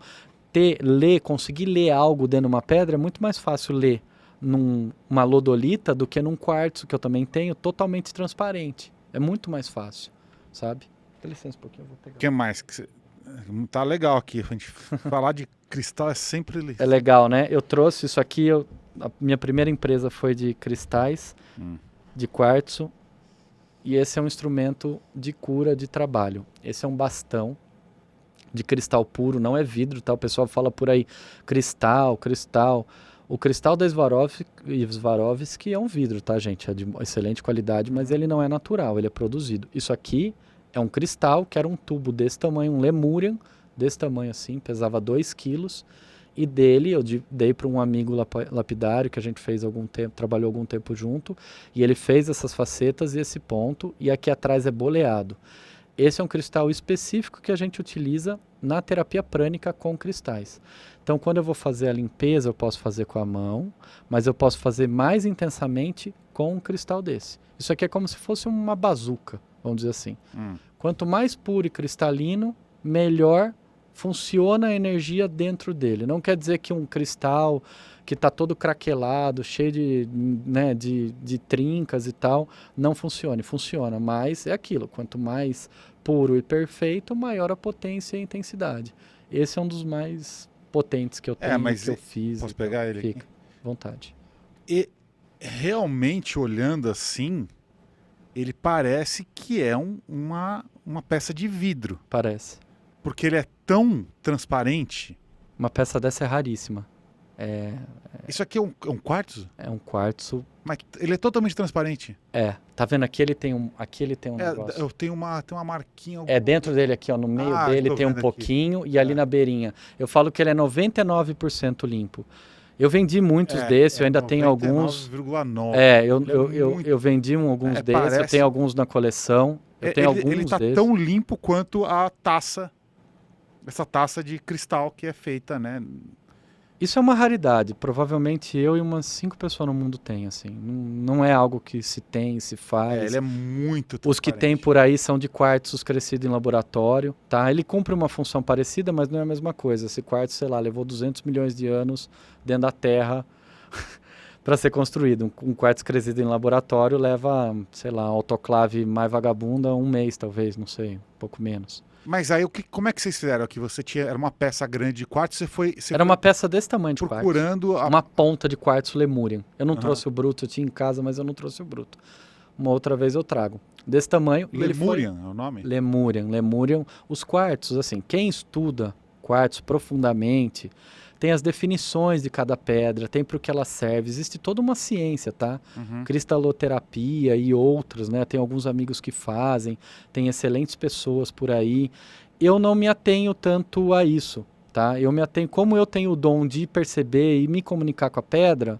conseguir ler algo dentro de uma pedra, é muito mais fácil ler numa lodolita do que num quartzo, que eu também tenho, totalmente transparente. É muito mais fácil, sabe? Dá licença um pouquinho, eu vou pegar. O que mais? Tá legal aqui. A gente falar de cristal é sempre... É legal, né? Eu trouxe isso aqui, a minha primeira empresa foi de cristais, de quartzo, e esse é um instrumento de cura de trabalho. Esse é um bastão de cristal puro, não é vidro, tá? O pessoal fala por aí, cristal. O cristal da Swarovski é um vidro, tá, gente? É de excelente qualidade, mas ele não é natural, ele é produzido. Isso aqui é um cristal, que era um tubo desse tamanho, um Lemurian, desse tamanho assim, pesava 2 quilos, e dele eu dei para um amigo lapidário, que a gente fez trabalhou algum tempo junto, e ele fez essas facetas e esse ponto, e aqui atrás é boleado. Esse é um cristal específico que a gente utiliza na terapia prânica com cristais. Então, quando eu vou fazer a limpeza, eu posso fazer com a mão, mas eu posso fazer mais intensamente com um cristal desse. Isso aqui é como se fosse uma bazuca, vamos dizer assim. Quanto mais puro e cristalino, melhor funciona a energia dentro dele. Não quer dizer que um cristal que está todo craquelado, cheio de trincas e tal, não funcione. Funciona, mas é aquilo. Quanto mais puro e perfeito, maior a potência e a intensidade. Esse é um dos mais potentes que eu tenho, que eu fiz. Posso pegar ele Fica, aqui? vontade. E realmente, olhando assim, ele parece que é uma peça de vidro. Parece. Porque ele é tão transparente. Uma peça dessa é raríssima. Isso aqui é um quartzo? É um quartzo. Mas ele é totalmente transparente. Tá vendo? Aqui ele tem um negócio. Eu tenho uma marquinha. Dentro dele aqui, ó, no meio dele tem um pouquinho aqui. E ali na beirinha. Eu falo que ele é 99% limpo. Eu vendi muitos desses, eu ainda tenho alguns. 99,9. Eu vendi alguns desses, eu tenho alguns na coleção. Ele tá tão limpo quanto a taça. Essa taça de cristal que é feita, né? Isso é uma raridade. Provavelmente eu e umas 5 pessoas no mundo têm, assim. Não é algo que se tem, se faz. Ele é muito transparente. Os que tem por aí são de quartzos crescidos em laboratório, tá? Ele cumpre uma função parecida, mas não é a mesma coisa. Esse quartzo, sei lá, levou 200 milhões de anos dentro da Terra para ser construído. Um quartzo crescido em laboratório leva, sei lá, autoclave mais vagabunda 1 mês, talvez, não sei, um pouco menos. Mas aí, como é que vocês fizeram aqui? Era uma peça grande de quartzo, era uma peça desse tamanho de quartzo. Procurando uma ponta de quartzo Lemurian. Eu não trouxe o bruto, eu tinha em casa, mas eu não trouxe o bruto. Uma outra vez eu trago. Desse tamanho. Lemurian é o nome? Lemurian. Os quartzos, assim, quem estuda quartzo profundamente, tem as definições de cada pedra, tem para o que ela serve. Existe toda uma ciência, tá? Cristaloterapia e outras, né? Tem alguns amigos que fazem, tem excelentes pessoas por aí. Eu não me atenho tanto a isso, tá? Eu me atenho, como eu tenho o dom de perceber e me comunicar com a pedra,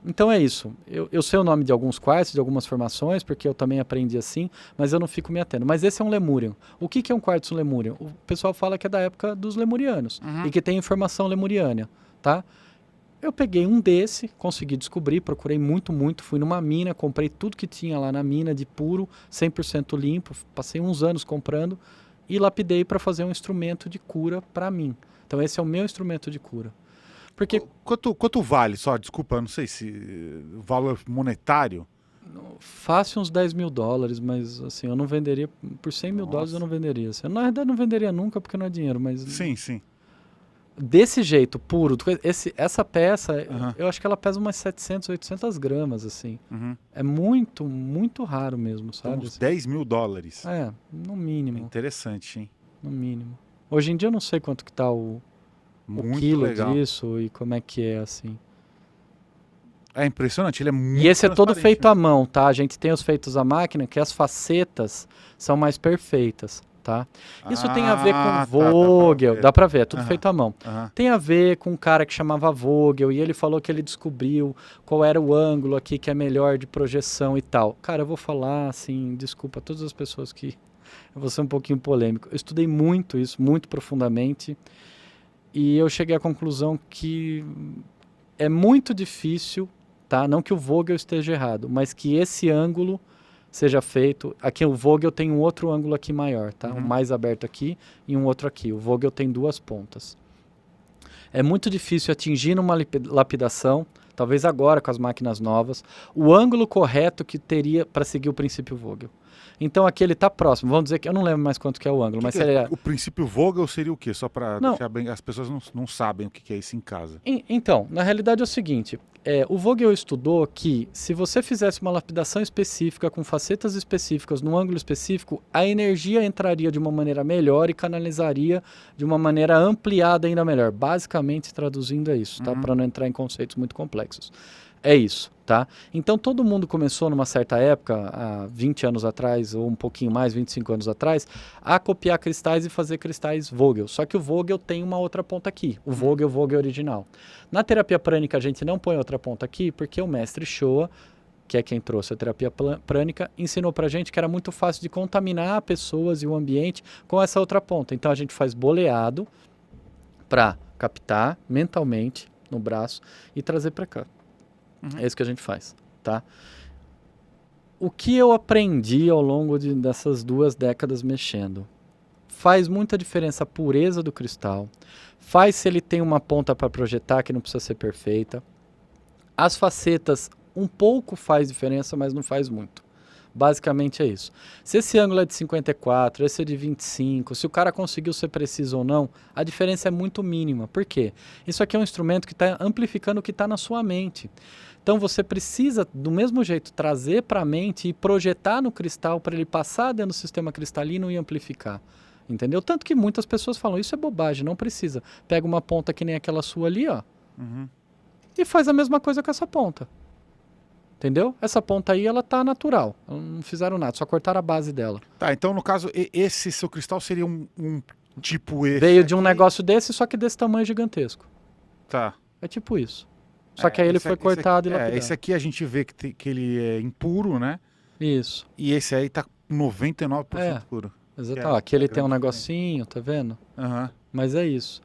então é isso. Eu sei o nome de alguns quartzos, de algumas formações, porque eu também aprendi assim, mas eu não fico me atendo. Mas esse é um Lemurian. O que é um quartzo Lemurian? O pessoal fala que é da época dos lemurianos e que tem informação lemuriana, tá? Eu peguei um desse, consegui descobrir, procurei muito, fui numa mina, comprei tudo que tinha lá na mina de puro, 100% limpo, passei uns anos comprando e lapidei para fazer um instrumento de cura para mim. Então esse é o meu instrumento de cura. Porque... Quanto vale? Só, desculpa, não sei se valor monetário. Fácil uns 10 mil dólares, mas assim, eu não venderia, por 100 mil dólares eu não venderia. Assim, na verdade não venderia nunca porque não é dinheiro, mas... Sim. Desse jeito, puro. Essa peça, Aham. eu acho que ela pesa umas 700, 800 gramas, assim. Uhum. É muito, muito raro mesmo, Então, sabe? uns $10.000. No É mínimo, interessante, hein? no mínimo. Hoje em dia eu não sei quanto que tá o Muito quilo legal. disso e como é que é, assim. É impressionante, ele é muito E esse é todo transparente, feito à mão, tá? A gente tem os feitos à máquina, que as facetas são mais perfeitas, tá? Isso tem a ver com Vogel, dá pra ver, é tudo Aham, feito à mão. aham. Tem a ver com um cara que chamava Vogel e ele falou que ele descobriu qual era o ângulo aqui que é melhor de projeção e tal. Cara, eu vou falar assim, desculpa a todas as pessoas que eu vou ser um pouquinho polêmico. Eu estudei muito isso, muito profundamente, e eu cheguei à conclusão que é muito difícil, tá? Não que o Vogel esteja errado, mas que esse ângulo seja feito. Aqui o Vogel tem um outro ângulo aqui maior, tá? Um mais aberto aqui e um outro aqui. O Vogel tem duas pontas. É muito difícil atingir numa lapidação, talvez agora com as máquinas novas, o ângulo correto que teria para seguir o princípio Vogel. Então aqui ele está próximo. Vamos dizer que eu não lembro mais quanto que é o ângulo, mas ele é... O princípio Vogel seria o quê? Só para Não. deixar bem, as pessoas não sabem o que é isso em casa. Então, na realidade é o seguinte, o Vogel estudou que se você fizesse uma lapidação específica com facetas específicas num ângulo específico, a energia entraria de uma maneira melhor e canalizaria de uma maneira ampliada ainda melhor. Basicamente, traduzindo é isso, tá? Para não entrar em conceitos muito complexos. É isso, tá? Então todo mundo começou numa certa época, há 20 anos atrás, ou um pouquinho mais, 25 anos atrás, a copiar cristais e fazer cristais Vogel. Só que o Vogel tem uma outra ponta aqui, o Vogel original. Na terapia prânica a gente não põe outra ponta aqui, porque o mestre Showa, que é quem trouxe a terapia prânica, ensinou pra gente que era muito fácil de contaminar pessoas e o ambiente com essa outra ponta. Então a gente faz boleado para captar mentalmente no braço e trazer para cá. É isso que a gente faz, tá? O que eu aprendi ao longo dessas 2 décadas mexendo? Faz muita diferença a pureza do cristal, faz se ele tem uma ponta para projetar que não precisa ser perfeita. As facetas um pouco faz diferença, mas não faz muito. Basicamente é isso. Se esse ângulo é de 54, esse é de 25, se o cara conseguiu ser preciso ou não, a diferença é muito mínima. Por quê? Isso aqui é um instrumento que está amplificando o que está na sua mente. Então você precisa, do mesmo jeito, trazer para a mente e projetar no cristal para ele passar dentro do sistema cristalino e amplificar. Entendeu? Tanto que muitas pessoas falam, isso é bobagem, não precisa. Pega uma ponta que nem aquela sua ali, ó, e faz a mesma coisa com essa ponta. Entendeu? Essa ponta aí, ela tá natural. Não fizeram nada, só cortaram a base dela. Tá, então no caso, esse seu cristal seria um tipo esse Veio de um aqui? negócio desse, só que desse tamanho gigantesco. Tá. É tipo isso. Só que aí ele foi cortado e lapidado. Esse aqui a gente vê que ele é impuro, né? Isso. E esse aí tá 99% puro. Exato. Aqui ele tem um negocinho, tá vendo? Aham. Mas é isso.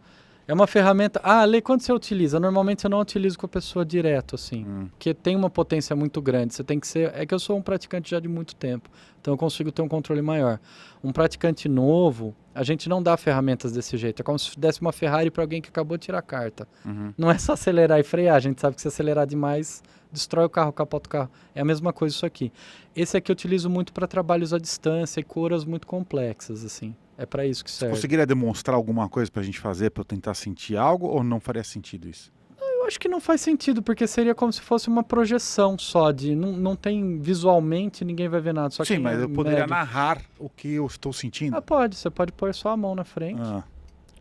É uma ferramenta... Lê, quando você utiliza? Normalmente eu não utilizo com a pessoa direto, assim. Porque tem uma potência muito grande. Você tem que ser... É que eu sou um praticante já de muito tempo. Então eu consigo ter um controle maior. Um praticante novo, a gente não dá ferramentas desse jeito. É como se desse uma Ferrari para alguém que acabou de tirar a carta. Não é só acelerar e frear. A gente sabe que se acelerar demais, destrói o carro, capota o carro. É a mesma coisa isso aqui. Esse aqui eu utilizo muito para trabalhos à distância e curas muito complexas, assim. É para isso que serve. Você conseguiria demonstrar alguma coisa pra gente fazer, pra eu tentar sentir algo, ou não faria sentido isso? Eu acho que não faz sentido, porque seria como se fosse uma projeção só, de não tem visualmente, ninguém vai ver nada. Só Sim, mas eu poderia mede. narrar o que eu estou sentindo. Pode, você pode pôr só a mão na frente. Ah,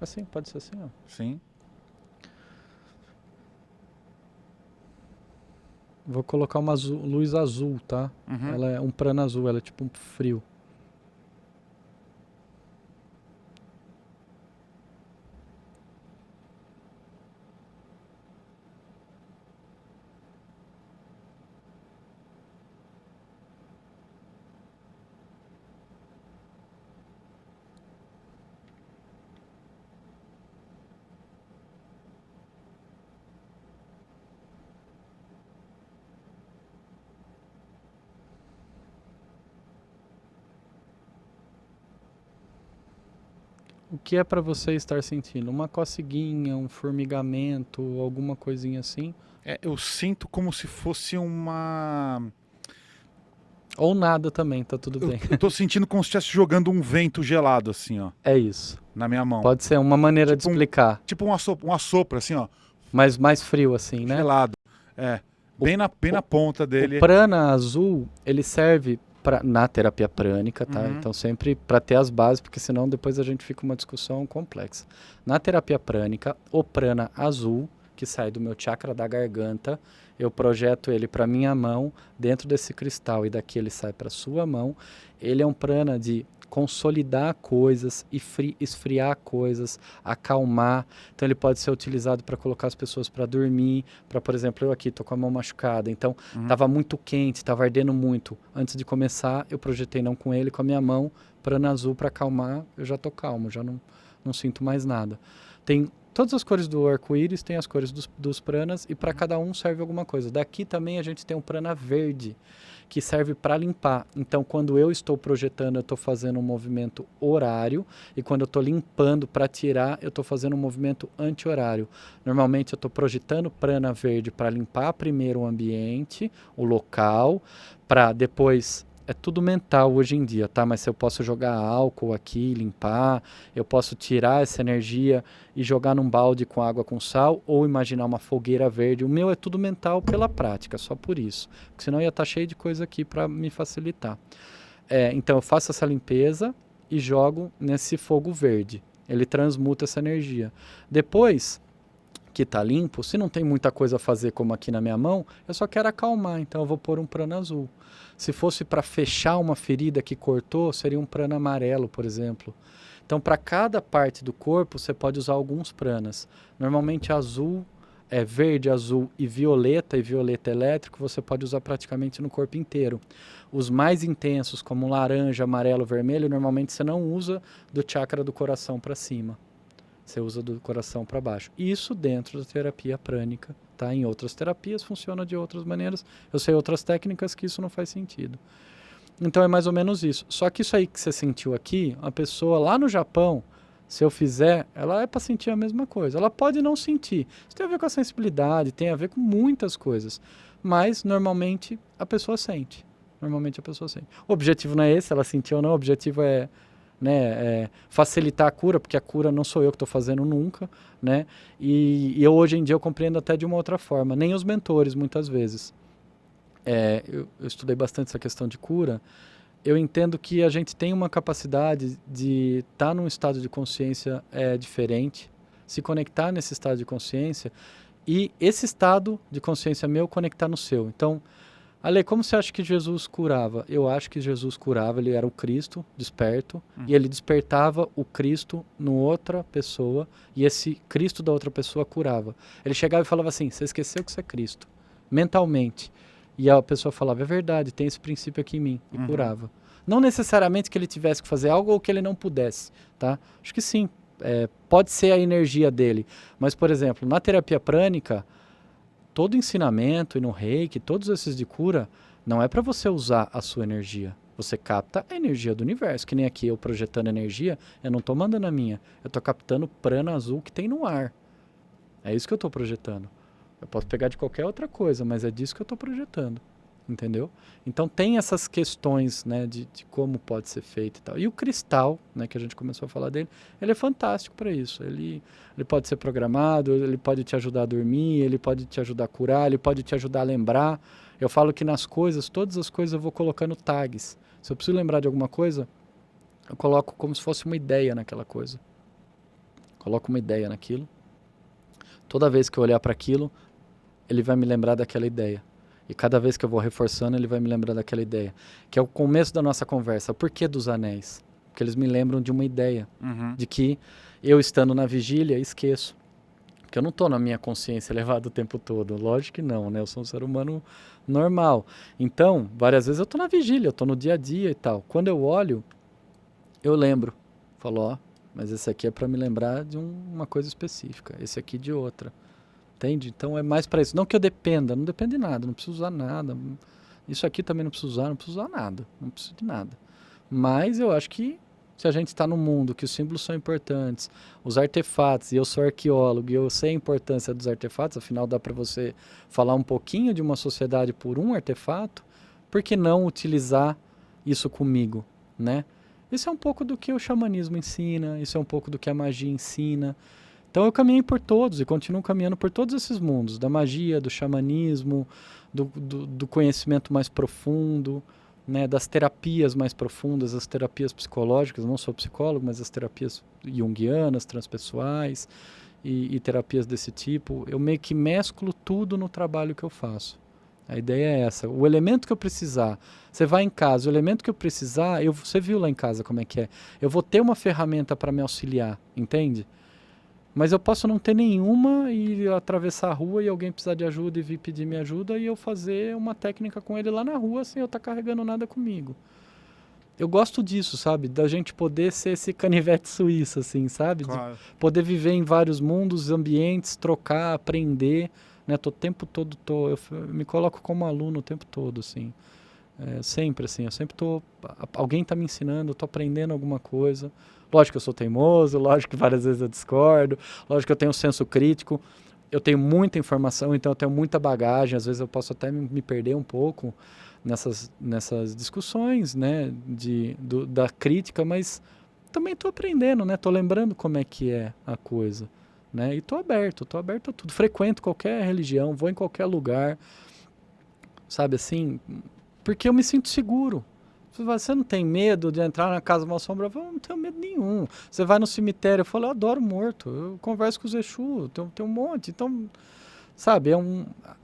Assim, pode ser assim, ó. sim. Vou colocar uma luz azul, tá? Ela é um prana azul, ela é tipo um frio. O que é para você estar sentindo? Uma coceguinha, um formigamento, alguma coisinha assim? Eu sinto como se fosse uma... Ou nada também, tá tudo bem. Eu tô sentindo como se estivesse jogando um vento gelado, assim, ó, É isso. na minha mão. Pode ser uma maneira de Tipo explicar. Tipo um assopro, assim, ó, Mas mais frio assim, né? gelado. É, bem na ponta dele. O prana azul, ele serve na terapia prânica, tá? Uhum. Então sempre para ter as bases, porque senão depois a gente fica uma discussão complexa. Na terapia prânica, o prana azul, que sai do meu chakra da garganta, eu projeto ele para minha mão, dentro desse cristal, e daqui ele sai para sua mão. Ele é um prana de consolidar coisas, esfriar coisas, acalmar. Então ele pode ser utilizado para colocar as pessoas para dormir, para, por exemplo, eu aqui tô com a mão machucada, então estava muito quente, estava ardendo muito. Antes de começar, eu projetei não com ele, com a minha mão, prana azul para acalmar, eu já tô calmo, já não sinto mais nada. Tem todas as cores do arco-íris, tem as cores dos pranas, e para cada um serve alguma coisa. Daqui também a gente tem um prana verde, que serve para limpar. Então, quando eu estou projetando, eu estou fazendo um movimento horário, e quando eu estou limpando para tirar, eu estou fazendo um movimento anti-horário. Normalmente, eu estou projetando prana verde para limpar primeiro o ambiente, o local, para depois... É tudo mental hoje em dia, tá? Mas se eu posso jogar álcool aqui, limpar, eu posso tirar essa energia e jogar num balde com água com sal, ou imaginar uma fogueira verde. O meu é tudo mental pela prática, só por isso. Porque senão ia estar cheio de coisa aqui para me facilitar. Então eu faço essa limpeza e jogo nesse fogo verde. Ele transmuta essa energia. Depois que está limpo, se não tem muita coisa a fazer como aqui na minha mão, eu só quero acalmar, então eu vou pôr um prana azul. Se fosse para fechar uma ferida que cortou, seria um prana amarelo, por exemplo. Então, para cada parte do corpo, você pode usar alguns pranas. Normalmente azul, verde, azul e violeta elétrico, você pode usar praticamente no corpo inteiro. Os mais intensos, como laranja, amarelo, vermelho, normalmente você não usa do chakra do coração para cima. Você usa do coração para baixo. Isso dentro da terapia prânica, tá? Em outras terapias funciona de outras maneiras. Eu sei outras técnicas que isso não faz sentido. Então é mais ou menos isso. Só que isso aí que você sentiu aqui, a pessoa lá no Japão, se eu fizer, ela é para sentir a mesma coisa. Ela pode não sentir. Isso tem a ver com a sensibilidade, tem a ver com muitas coisas. Mas normalmente a pessoa sente. Normalmente a pessoa sente. O objetivo não é esse, ela sentiu ou não. O objetivo é facilitar a cura, porque a cura não sou eu que estou fazendo nunca, né? E eu hoje em dia eu compreendo até de uma outra forma, nem os mentores muitas vezes. Eu estudei bastante essa questão de cura, eu entendo que a gente tem uma capacidade de estar num estado de consciência diferente, se conectar nesse estado de consciência, e esse estado de consciência meu conectar no seu. Então, Ale, como você acha que Jesus curava? Eu acho que Jesus curava, ele era o Cristo desperto, e ele despertava o Cristo em outra pessoa, e esse Cristo da outra pessoa curava. Ele chegava e falava assim, você esqueceu que você é Cristo, mentalmente. E a pessoa falava, é verdade, tem esse princípio aqui em mim, e curava. Não necessariamente que ele tivesse que fazer algo ou que ele não pudesse, tá? Acho que sim, pode ser a energia dele. Mas, por exemplo, na terapia prânica, todo ensinamento e no reiki, todos esses de cura, não é para você usar a sua energia. Você capta a energia do universo, que nem aqui eu projetando energia, eu não estou mandando a minha, eu estou captando o prana azul que tem no ar. É isso que eu estou projetando. Eu posso pegar de qualquer outra coisa, mas é disso que eu estou projetando. Entendeu? Então tem essas questões, né, de como pode ser feito e tal. E o cristal, né, que a gente começou a falar dele, ele é fantástico para isso. Ele pode ser programado, ele pode te ajudar a dormir, ele pode te ajudar a curar, ele pode te ajudar a lembrar. Eu falo que nas coisas, todas as coisas eu vou colocando tags. Se eu preciso lembrar de alguma coisa, eu coloco como se fosse uma ideia naquela coisa. Coloco uma ideia naquilo. Toda vez que eu olhar para aquilo, ele vai me lembrar daquela ideia. E cada vez que eu vou reforçando, ele vai me lembrar daquela ideia. Que é o começo da nossa conversa. Por que dos anéis? Porque eles me lembram de uma ideia. De que eu estando na vigília, esqueço. Porque eu não estou na minha consciência elevada o tempo todo. Lógico que não, né? Eu sou um ser humano normal. Então, várias vezes eu estou na vigília, eu estou no dia a dia e tal. Quando eu olho, eu lembro. Falo, ó, mas esse aqui é para me lembrar de uma coisa específica. Esse aqui de outra. Entende? Então é mais para isso. Não que eu dependa, não depende de nada, não preciso usar nada. Isso aqui também não preciso usar, não preciso usar nada, não preciso de nada. Mas eu acho que se a gente está num mundo que os símbolos são importantes, os artefatos, e eu sou arqueólogo e eu sei a importância dos artefatos, afinal dá para você falar um pouquinho de uma sociedade por um artefato, por que não utilizar isso comigo, né? Isso é um pouco do que o xamanismo ensina, isso é um pouco do que a magia ensina. Então eu caminhei por todos e continuo caminhando por todos esses mundos, da magia, do xamanismo, do conhecimento mais profundo, né, das terapias mais profundas, as terapias psicológicas, não sou psicólogo, mas as terapias junguianas, transpessoais e terapias desse tipo. Eu meio que mesclo tudo no trabalho que eu faço. A ideia é essa. O elemento que eu precisar, você vai em casa, o elemento que eu precisar, você viu lá em casa como é que é. Eu vou ter uma ferramenta para me auxiliar, entende? Mas eu posso não ter nenhuma e atravessar a rua e alguém precisar de ajuda e vir pedir minha ajuda e eu fazer uma técnica com ele lá na rua sem eu estar carregando nada comigo. Eu gosto disso, sabe? Da gente poder ser esse canivete suíço, assim, sabe? Claro. De poder viver em vários mundos, ambientes, trocar, aprender, né? Tô o tempo todo, eu me coloco como aluno o tempo todo, assim. Sempre, assim, eu sempre tô... Alguém tá me ensinando, eu tô aprendendo alguma coisa. Lógico que eu sou teimoso, lógico que várias vezes eu discordo, lógico que eu tenho um senso crítico, eu tenho muita informação, então eu tenho muita bagagem, às vezes eu posso até me perder um pouco nessas discussões, né, da crítica, mas também estou aprendendo, né, estou lembrando como é que é a coisa, né, e estou aberto a tudo, frequento qualquer religião, vou em qualquer lugar, sabe assim, porque eu me sinto seguro. Você não tem medo de entrar na casa mal assombrada? Eu não tenho medo nenhum. Você vai no cemitério, eu falo, eu adoro morto. Eu converso com os Exu, tem um monte. Então, sabe,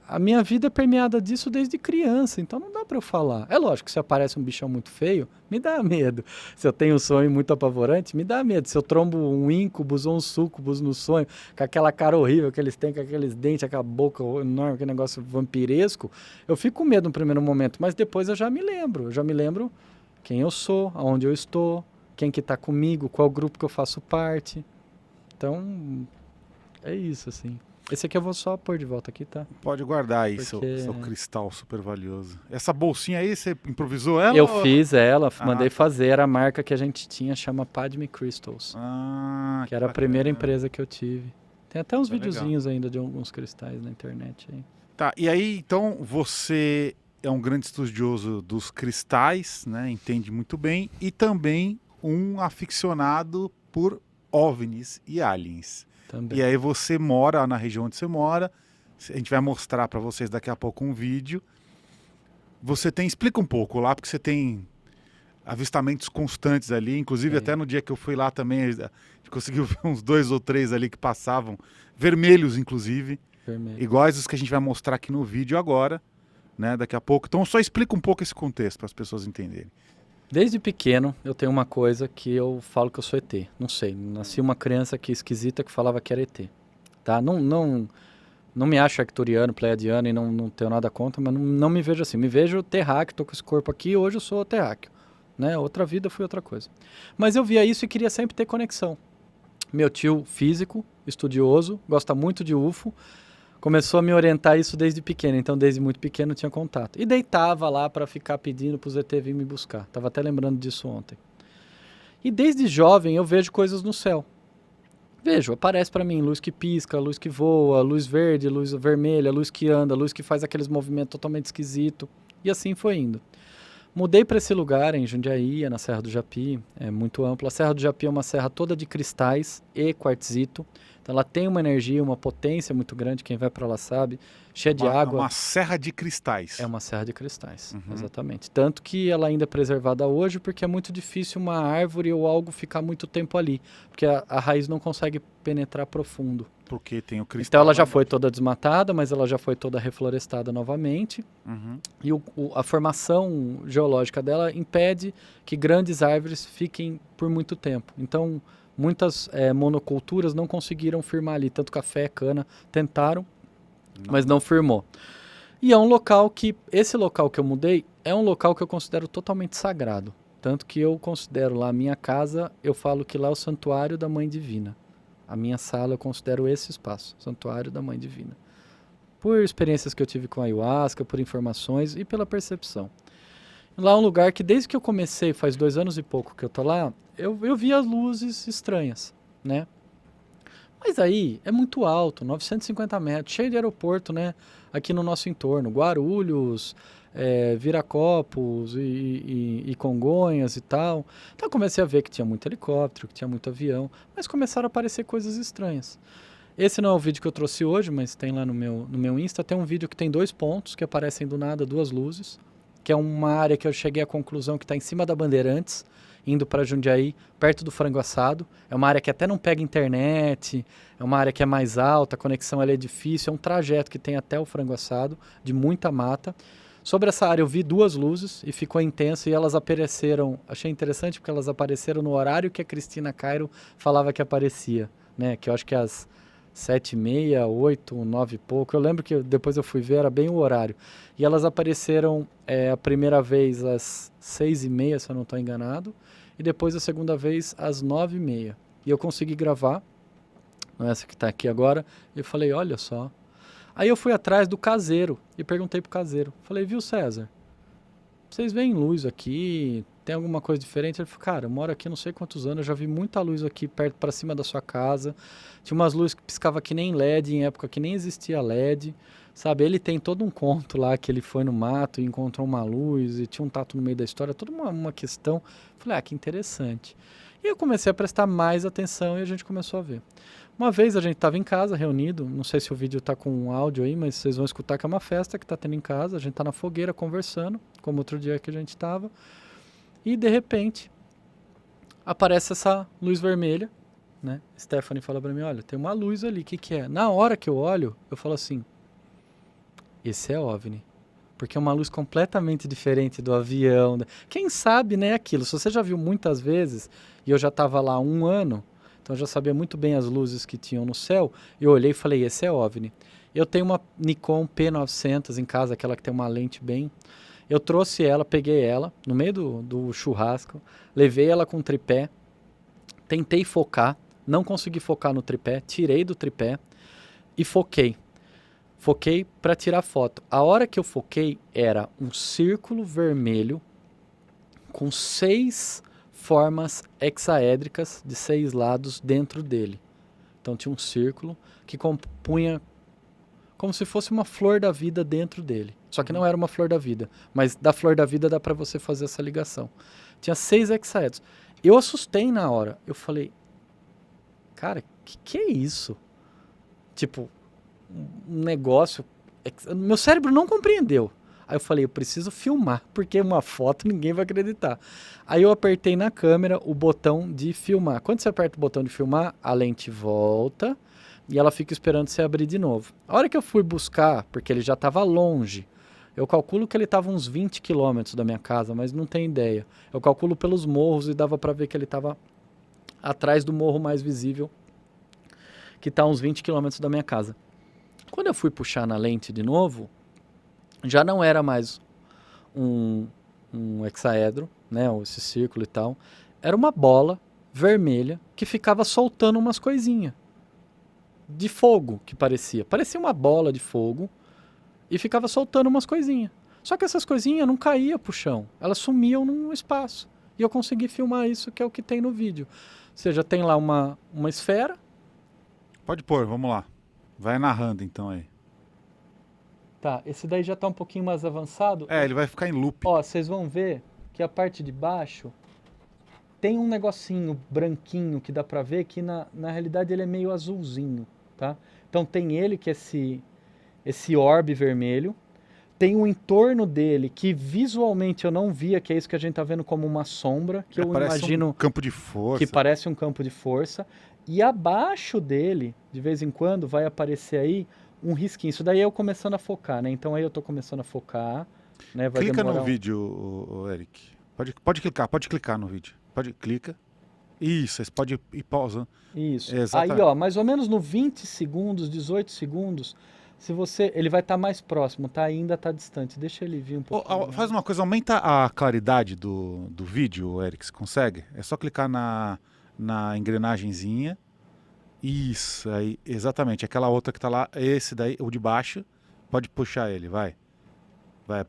a minha vida é permeada disso desde criança, então não dá para eu falar. É lógico que se aparece um bichão muito feio, me dá medo. Se eu tenho um sonho muito apavorante, me dá medo. Se eu trombo um íncubus ou um súcubus no sonho, com aquela cara horrível que eles têm, com aqueles dentes, aquela boca enorme, aquele negócio vampiresco, eu fico com medo no primeiro momento, mas depois eu já me lembro. Eu já me lembro quem eu sou, aonde eu estou, quem que está comigo, qual grupo que eu faço parte. Então, é isso, assim. Esse aqui eu vou só pôr de volta aqui, tá? Pode guardar aí, Porque... seu cristal super valioso. Essa bolsinha aí, você improvisou ela? Eu fiz ela, mandei tá. fazer. Era a marca que a gente tinha, chama Padme Crystals. Que era a primeira empresa que eu tive. Tem até uns videozinhos ainda de alguns cristais na internet aí. Tá, e aí, então, você é um grande estudioso dos cristais, né? Entende muito bem. E também um aficionado por OVNIs e aliens. Também. E aí você mora na região onde você mora. A gente vai mostrar para vocês daqui a pouco um vídeo. Explica um pouco lá, porque você tem avistamentos constantes ali. Inclusive, até no dia que eu fui lá também, a gente conseguiu ver uns 2 ou 3 ali que passavam, vermelhos, inclusive. Vermelho. Iguais os que a gente vai mostrar aqui no vídeo agora, né? Daqui a pouco. Então, só explica um pouco esse contexto para as pessoas entenderem. Desde pequeno, eu tenho uma coisa que eu falo que eu sou ET. Não sei, nasci uma criança aqui esquisita que falava que era ET. Tá? Não me acho arcturiano, pleiadiano e não tenho nada contra, mas não me vejo assim. Me vejo terráqueo, tô com esse corpo aqui e hoje eu sou terráqueo. Né? Outra vida fui outra coisa. Mas eu via isso e queria sempre ter conexão. Meu tio físico, estudioso, gosta muito de UFO, começou a me orientar isso desde pequeno, então desde muito pequeno tinha contato. E deitava lá para ficar pedindo para os ET vir me buscar. Tava até lembrando disso ontem. E desde jovem eu vejo coisas no céu. Vejo, aparece para mim luz que pisca, luz que voa, luz verde, luz vermelha, luz que anda, luz que faz aqueles movimentos totalmente esquisitos. E assim foi indo. Mudei para esse lugar em Jundiaí, na Serra do Japi, é muito ampla. A Serra do Japi é uma serra toda de cristais e quartzito. Então ela tem uma energia, uma potência muito grande, quem vai para lá sabe, cheia de água. É uma serra de cristais. É uma serra de cristais, exatamente. Tanto que ela ainda é preservada hoje porque é muito difícil uma árvore ou algo ficar muito tempo ali, porque a raiz não consegue penetrar profundo. Porque tem o cristal. Então ela já foi toda desmatada, mas ela já foi toda reflorestada novamente. E a formação geológica dela impede que grandes árvores fiquem por muito tempo. Então muitas monoculturas não conseguiram firmar ali, tanto café, cana, tentaram, mas não firmou. E é um local esse local que eu mudei, é um local que eu considero totalmente sagrado. Tanto que eu considero lá a minha casa, eu falo que lá é o santuário da Mãe Divina. A minha sala eu considero esse espaço, santuário da Mãe Divina. Por experiências que eu tive com a ayahuasca, por informações e pela percepção. Lá é um lugar que desde que eu comecei, faz 2 anos e pouco que eu tô lá, eu via luzes estranhas, né? Mas aí é muito alto, 950 metros, cheio de aeroporto, né? Aqui no nosso entorno, Guarulhos, Viracopos e Congonhas e tal. Então eu comecei a ver que tinha muito helicóptero, que tinha muito avião, mas começaram a aparecer coisas estranhas. Esse não é o vídeo que eu trouxe hoje, mas tem lá no meu Insta, tem um vídeo que tem 2 pontos que aparecem do nada, 2 luzes, que é uma área que eu cheguei à conclusão que está em cima da Bandeirantes, indo para Jundiaí, perto do Frango Assado. É uma área que até não pega internet, é uma área que é mais alta, a conexão ela é difícil, é um trajeto que tem até o Frango Assado, de muita mata. Sobre essa área eu vi 2 luzes e ficou intenso e elas apareceram, achei interessante porque elas apareceram no horário que a Cristina Cairo falava que aparecia, né? Que eu acho que às 7h30, 8, 9 e pouco. Eu lembro que depois eu fui ver, era bem o horário. E elas apareceram a primeira vez às 6h30, se eu não estou enganado, e depois a segunda vez às 9h30. E eu consegui gravar, essa que está aqui agora, e eu falei, olha só. Aí eu fui atrás do caseiro e perguntei pro caseiro. Falei, viu, César, vocês veem luz aqui? Tem alguma coisa diferente? Ele falou, cara, eu moro aqui não sei quantos anos, eu já vi muita luz aqui perto para cima da sua casa. Tinha umas luzes que piscavam que nem LED, em época que nem existia LED. Sabe, ele tem todo um conto lá que ele foi no mato e encontrou uma luz e tinha um tatu no meio da história, toda uma questão. Falei, que interessante. E eu comecei a prestar mais atenção e a gente começou a ver. Uma vez a gente estava em casa, reunido, não sei se o vídeo está com áudio aí, mas vocês vão escutar que é uma festa que está tendo em casa, a gente está na fogueira conversando, como outro dia que a gente estava, e de repente aparece essa luz vermelha, né? Stephanie fala para mim, olha, tem uma luz ali, o que é? Na hora que eu olho, eu falo assim, esse é OVNI. Porque é uma luz completamente diferente do avião. Quem sabe, né, aquilo. Se você já viu muitas vezes, e eu já estava lá há 1 ano, então eu já sabia muito bem as luzes que tinham no céu, eu olhei e falei, esse é OVNI. Eu tenho uma Nikon P900 em casa, aquela que tem uma lente bem... Eu trouxe ela, peguei ela, no meio do churrasco, levei ela com tripé, tentei focar, não consegui focar no tripé, tirei do tripé e foquei. Foquei para tirar foto. A hora que eu foquei era um círculo vermelho com 6 formas hexaédricas de 6 lados dentro dele. Então tinha um círculo que compunha como se fosse uma flor da vida dentro dele. Só que não era uma flor da vida, mas da flor da vida dá para você fazer essa ligação. Tinha 6 hexaedros. Eu assustei na hora. Eu falei, cara, que é isso? Tipo, um negócio... Meu cérebro não compreendeu. Aí eu falei, eu preciso filmar, porque uma foto ninguém vai acreditar. Aí eu apertei na câmera o botão de filmar. Quando você aperta o botão de filmar, a lente volta e ela fica esperando você abrir de novo. A hora que eu fui buscar, porque ele já estava longe, eu calculo que ele estava uns 20 quilômetros da minha casa, mas não tenho ideia. Eu calculo pelos morros e dava para ver que ele estava atrás do morro mais visível, que está uns 20 quilômetros da minha casa. Quando eu fui puxar na lente de novo, já não era mais um hexaedro, né, esse círculo e tal. Era uma bola vermelha que ficava soltando umas coisinhas de fogo, que parecia. Parecia uma bola de fogo e ficava soltando umas coisinhas. Só que essas coisinhas não caíam pro chão, elas sumiam no espaço. E eu consegui filmar isso, que é o que tem no vídeo. Ou seja, tem lá uma esfera. Pode pôr, vamos lá. Vai narrando então aí. Tá, esse daí já tá um pouquinho mais avançado. Ele vai ficar em loop. Ó, vocês vão ver que a parte de baixo tem um negocinho branquinho que dá pra ver que na realidade ele é meio azulzinho, tá? Então tem ele que é esse orbe vermelho. Tem o entorno dele que visualmente eu não via, que é isso que a gente tá vendo como uma sombra, que eu imagino um campo de força. que parece um campo de força. E abaixo dele, de vez em quando, vai aparecer aí um risquinho. Isso daí é eu começando a focar, né? Então aí eu tô começando a focar, né? Vai Clica demorar no vídeo, Eric. Pode clicar no vídeo. Clica. Isso, você pode ir pausando. Isso. Exatamente. Aí, ó, mais ou menos no 20 segundos, 18 segundos, se você... Ele vai estar mais próximo, tá? Ainda tá distante. Deixa ele vir um pouco. Faz uma coisa, aumenta a claridade do vídeo, Eric, você consegue? É só clicar na engrenagenzinha. Isso, aí, exatamente. Aquela outra que tá lá, esse daí, o de baixo, pode puxar ele, vai. Vai.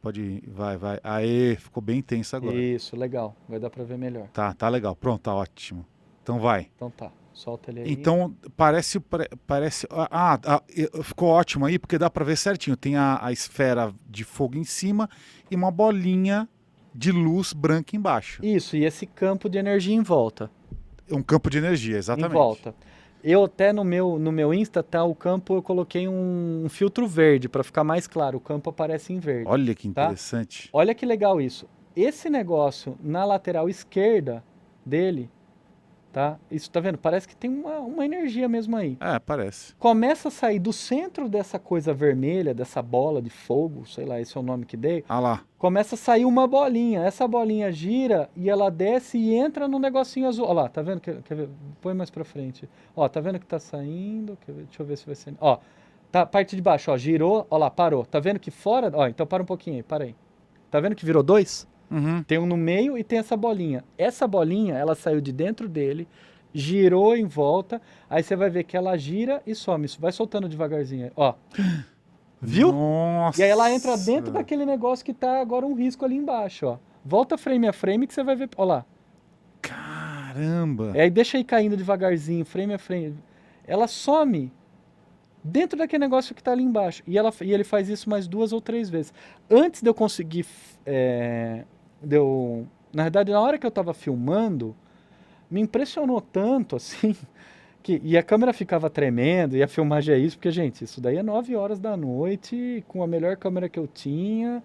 Aê, ficou bem intenso agora. Isso, legal. Vai dar pra ver melhor. Tá legal. Pronto, tá ótimo. Então vai. Então tá. Solta ele aí. Então, parece... ficou ótimo aí, porque dá para ver certinho. Tem a esfera de fogo em cima e uma bolinha de luz branca embaixo. Isso, e esse campo de energia em volta. Um campo de energia, exatamente. Em volta. Eu até no meu Insta, tá, o campo eu coloquei um filtro verde para ficar mais claro. O campo aparece em verde. Olha que tá? interessante. Olha que legal isso. Esse negócio na lateral esquerda dele, tá? Isso, tá vendo? Parece que tem uma energia mesmo aí. É, parece. Começa a sair do centro dessa coisa vermelha, dessa bola de fogo, sei lá, esse é o nome que dei. Ah lá. Começa a sair uma bolinha. Essa bolinha gira e ela desce e entra no negocinho azul. Ó lá, tá vendo? Quer ver? Põe mais pra frente. Ó, tá vendo que tá saindo? Deixa eu ver se vai ser. Ó, tá, parte de baixo, ó, girou. Ó lá, parou. Tá vendo que fora? Ó, então para um pouquinho aí, para aí. Tá vendo que virou dois? Uhum. Tem um no meio e tem essa bolinha. Essa bolinha, ela saiu de dentro dele, girou em volta. Aí você vai ver que ela gira e some. Isso vai soltando devagarzinho aí. Ó. Viu? Nossa. E aí ela entra dentro daquele negócio que tá agora um risco ali embaixo, ó. Volta frame a frame que você vai ver, ó lá. Caramba. Aí deixa aí caindo devagarzinho, frame a frame. Ela some dentro daquele negócio que tá ali embaixo. E ele faz isso mais 2 ou 3 vezes. Antes de eu conseguir... na verdade, na hora que eu tava filmando, me impressionou tanto, assim... E a câmera ficava tremendo, e a filmagem é isso, porque, gente, isso daí é 9 horas da noite, com a melhor câmera que eu tinha.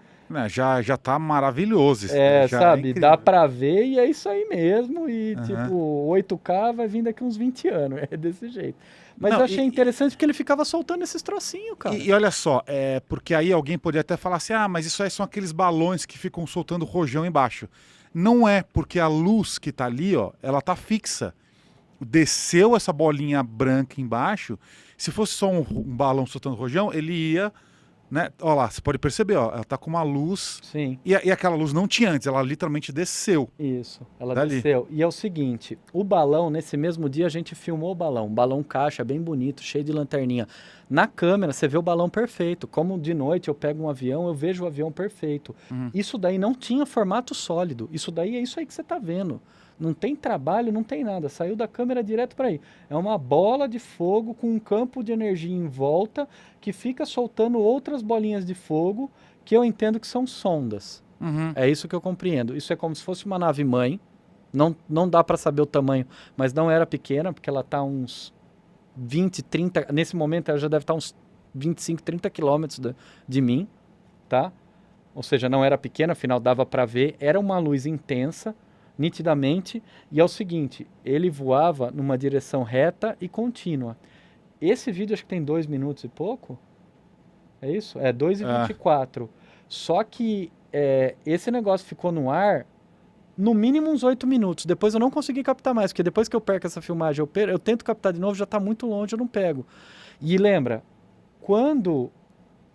Já tá maravilhoso isso. Sabe, dá pra ver e é isso aí mesmo. E, tipo, 8K vai vir daqui uns 20 anos, é desse jeito. Mas eu achei interessante porque ele ficava soltando esses trocinhos, cara. E olha só, porque aí alguém poderia até falar assim, mas isso aí são aqueles balões que ficam soltando rojão embaixo. Não é, porque a luz que tá ali, ó, ela tá fixa. Desceu essa bolinha branca embaixo, se fosse só um balão soltando rojão, ele ia, né? Olha lá, você pode perceber, ó, ela tá com uma luz. Sim. E aquela luz não tinha antes, ela literalmente desceu. Isso, ela dali. Desceu. E é o seguinte, o balão, nesse mesmo dia a gente filmou o balão, um balão caixa, bem bonito, cheio de lanterninha. Na câmera você vê o balão perfeito, como de noite eu pego um avião, eu vejo o avião perfeito. Isso daí não tinha formato sólido, isso daí é isso aí que você tá vendo. Não tem trabalho, não tem nada. Saiu da câmera direto para aí. É uma bola de fogo com um campo de energia em volta que fica soltando outras bolinhas de fogo que eu entendo que são sondas. É isso que eu compreendo. Isso é como se fosse uma nave-mãe. Não dá para saber o tamanho, mas não era pequena, porque ela está uns 20, 30... Nesse momento ela já deve estar uns 25, 30 quilômetros de mim, tá? Ou seja, não era pequena, afinal dava para ver. Era uma luz intensa, nitidamente, e é o seguinte, ele voava numa direção reta e contínua. Esse vídeo acho que tem 2 minutos e pouco, é isso? 2:24. Só que esse negócio ficou no ar no mínimo uns 8 minutos, depois eu não consegui captar mais, porque depois que eu perco essa filmagem, eu tento captar de novo, já está muito longe, eu não pego. E lembra, quando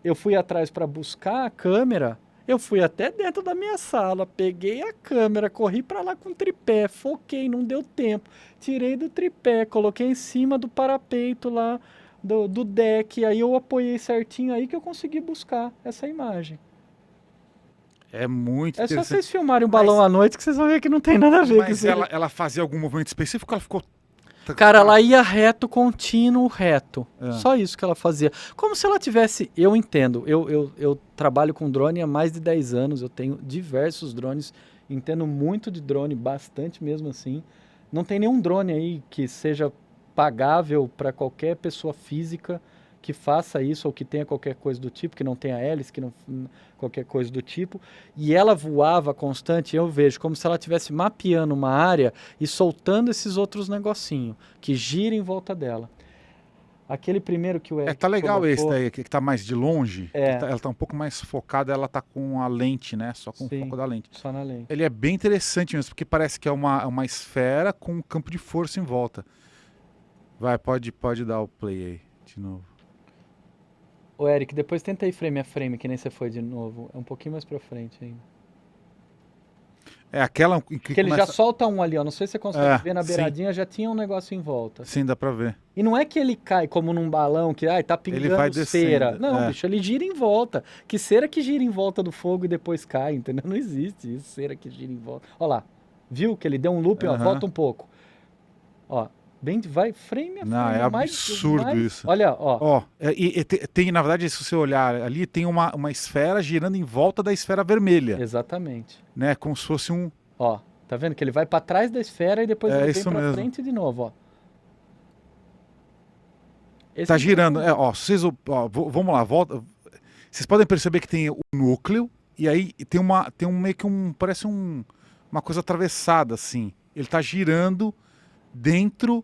eu fui atrás para buscar a câmera, eu fui até dentro da minha sala, peguei a câmera, corri para lá com o tripé, foquei, não deu tempo. Tirei do tripé, coloquei em cima do parapeito lá, do deck, aí eu apoiei certinho aí que eu consegui buscar essa imagem. É muito interessante. É só interessante. vocês filmarem um balão à noite que vocês vão ver que não tem nada a ver. Mas ela fazia algum movimento específico, ela ficou... Cara, ela ia reto, contínuo, reto. Só isso que ela fazia. Como se ela tivesse... Eu entendo. Eu trabalho com drone há mais de 10 anos. Eu tenho diversos drones. Entendo muito de drone, bastante mesmo assim. Não tem nenhum drone aí que seja pagável para qualquer pessoa física que faça isso ou que tenha qualquer coisa do tipo, que não tenha hélice, que não qualquer coisa do tipo. E ela voava constante, eu vejo como se ela estivesse mapeando uma área e soltando esses outros negocinhos que giram em volta dela. Aquele primeiro que o Eric tá legal colocou, esse daí, que tá mais de longe. Ela tá um pouco mais focada, ela tá com a lente, né? Só com o foco da lente. Só na lente. Ele é bem interessante mesmo, porque parece que é uma esfera com um campo de força em volta. Vai, pode dar o play aí, de novo. Ô Eric, depois tenta ir frame a frame, que nem você foi de novo. É um pouquinho mais pra frente ainda. Aquela que ele já solta um ali, ó. Não sei se você consegue ver na beiradinha, já tinha um negócio em volta. Sim, dá pra ver. E não é que ele cai como num balão, que tá pingando ele vai cera. descendo, Não, bicho, ele gira em volta. Que cera que gira em volta do fogo e depois cai, entendeu? Não existe isso, cera que gira em volta. Ó lá, viu que ele deu um loop, ó, volta um pouco. Ó, Vai frame a frame. Não, é absurdo isso. Olha, ó. Ó, tem, na verdade, se você olhar ali, tem uma esfera girando em volta da esfera vermelha. Exatamente. Né? Como se fosse um... Ó, tá vendo que ele vai para trás da esfera e depois ele vem isso para mesmo. frente de novo, ó. Tá girando. Ó, vamos lá, volta. Vocês podem perceber que tem o núcleo e aí tem meio que parece uma coisa atravessada assim. Ele tá girando dentro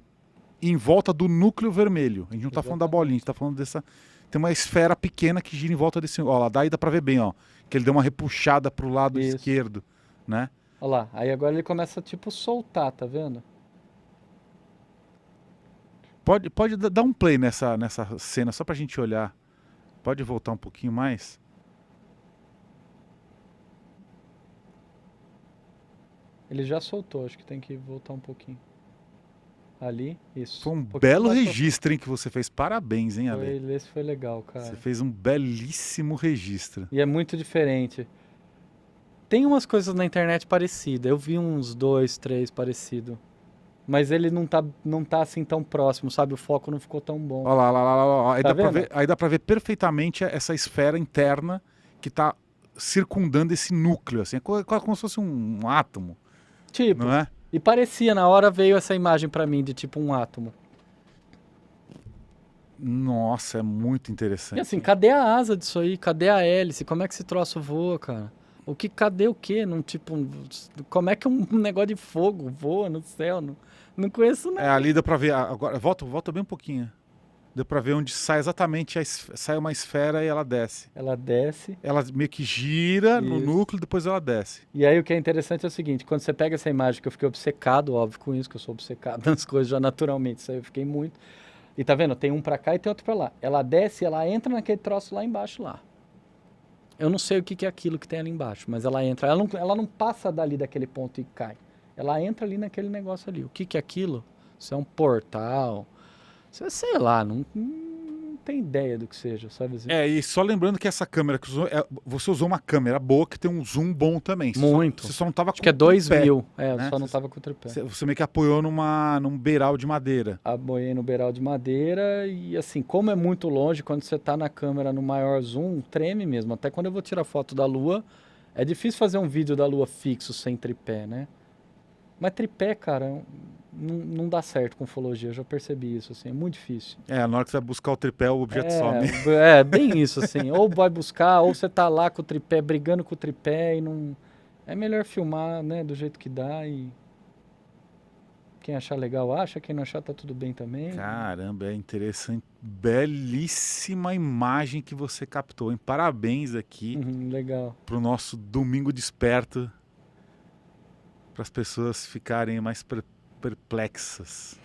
e em volta do núcleo vermelho. A gente não tá falando da bolinha, a gente tá falando dessa... Tem uma esfera pequena que gira em volta desse... Ó, lá daí dá pra ver bem, ó. Que ele deu uma repuxada pro lado esquerdo, né? Olha lá, aí agora ele começa tipo soltar, tá vendo? Pode dar um play nessa cena só pra gente olhar. Pode voltar um pouquinho mais? Ele já soltou, acho que tem que voltar um pouquinho. Ali, isso. Foi um belo registro, hein, que você fez. Parabéns, hein, Ale? Esse foi legal, cara. Você fez um belíssimo registro. E é muito diferente. Tem umas coisas na internet parecidas. Eu vi uns 2, 3 parecidos. Mas ele não tá assim tão próximo, sabe? O foco não ficou tão bom. Olha lá. Aí, tá aí dá pra ver perfeitamente essa esfera interna que tá circundando esse núcleo, assim. É como se fosse um átomo. Tipo, não é? E parecia, na hora veio essa imagem pra mim de tipo um átomo. Nossa, é muito interessante. E assim, cadê a asa disso aí? Cadê a hélice? Como é que esse troço voa, cara? Cadê o quê? Como é que um negócio de fogo voa no céu? Não conheço nada. Ali dá pra ver, agora, volta bem um pouquinho. Deu pra ver onde sai exatamente, sai uma esfera e ela desce. Ela desce. Ela meio que gira no núcleo, depois ela desce. E aí o que é interessante é o seguinte, quando você pega essa imagem, que eu fiquei obcecado, óbvio com isso, que eu sou obcecado nas coisas já naturalmente, isso aí eu fiquei muito. E tá vendo? Tem um pra cá e tem outro pra lá. Ela desce e ela entra naquele troço lá embaixo lá. Eu não sei o que é aquilo que tem ali embaixo, mas ela entra. Ela não passa dali daquele ponto e cai. Ela entra ali naquele negócio ali. O que é aquilo? Isso é um portal. Isso é, sei lá, não tem ideia do que seja, sabe assim? E só lembrando que essa câmera que você usou uma câmera boa que tem um zoom bom também. Muito. Você só não tava Acho que é 2000. né? Só não tava com o tripé. Você meio que apoiou num beiral de madeira. Apoiei no beiral de madeira e assim, como é muito longe, quando você tá na câmera no maior zoom, treme mesmo. Até quando eu vou tirar foto da lua, é difícil fazer um vídeo da lua fixo sem tripé, né? Mas tripé, cara, não dá certo com ufologia, eu já percebi isso, assim, é muito difícil. Na hora que você vai buscar o tripé, o objeto some. Bem isso, assim, ou vai buscar, ou você tá lá com o tripé, brigando com o tripé e não... É melhor filmar, né, do jeito que dá e... Quem achar legal acha, quem não achar tá tudo bem também. Caramba, é interessante. Belíssima imagem que você captou, hein? Parabéns aqui legal. Pro nosso Domingo Desperto, para as pessoas ficarem mais perplexas.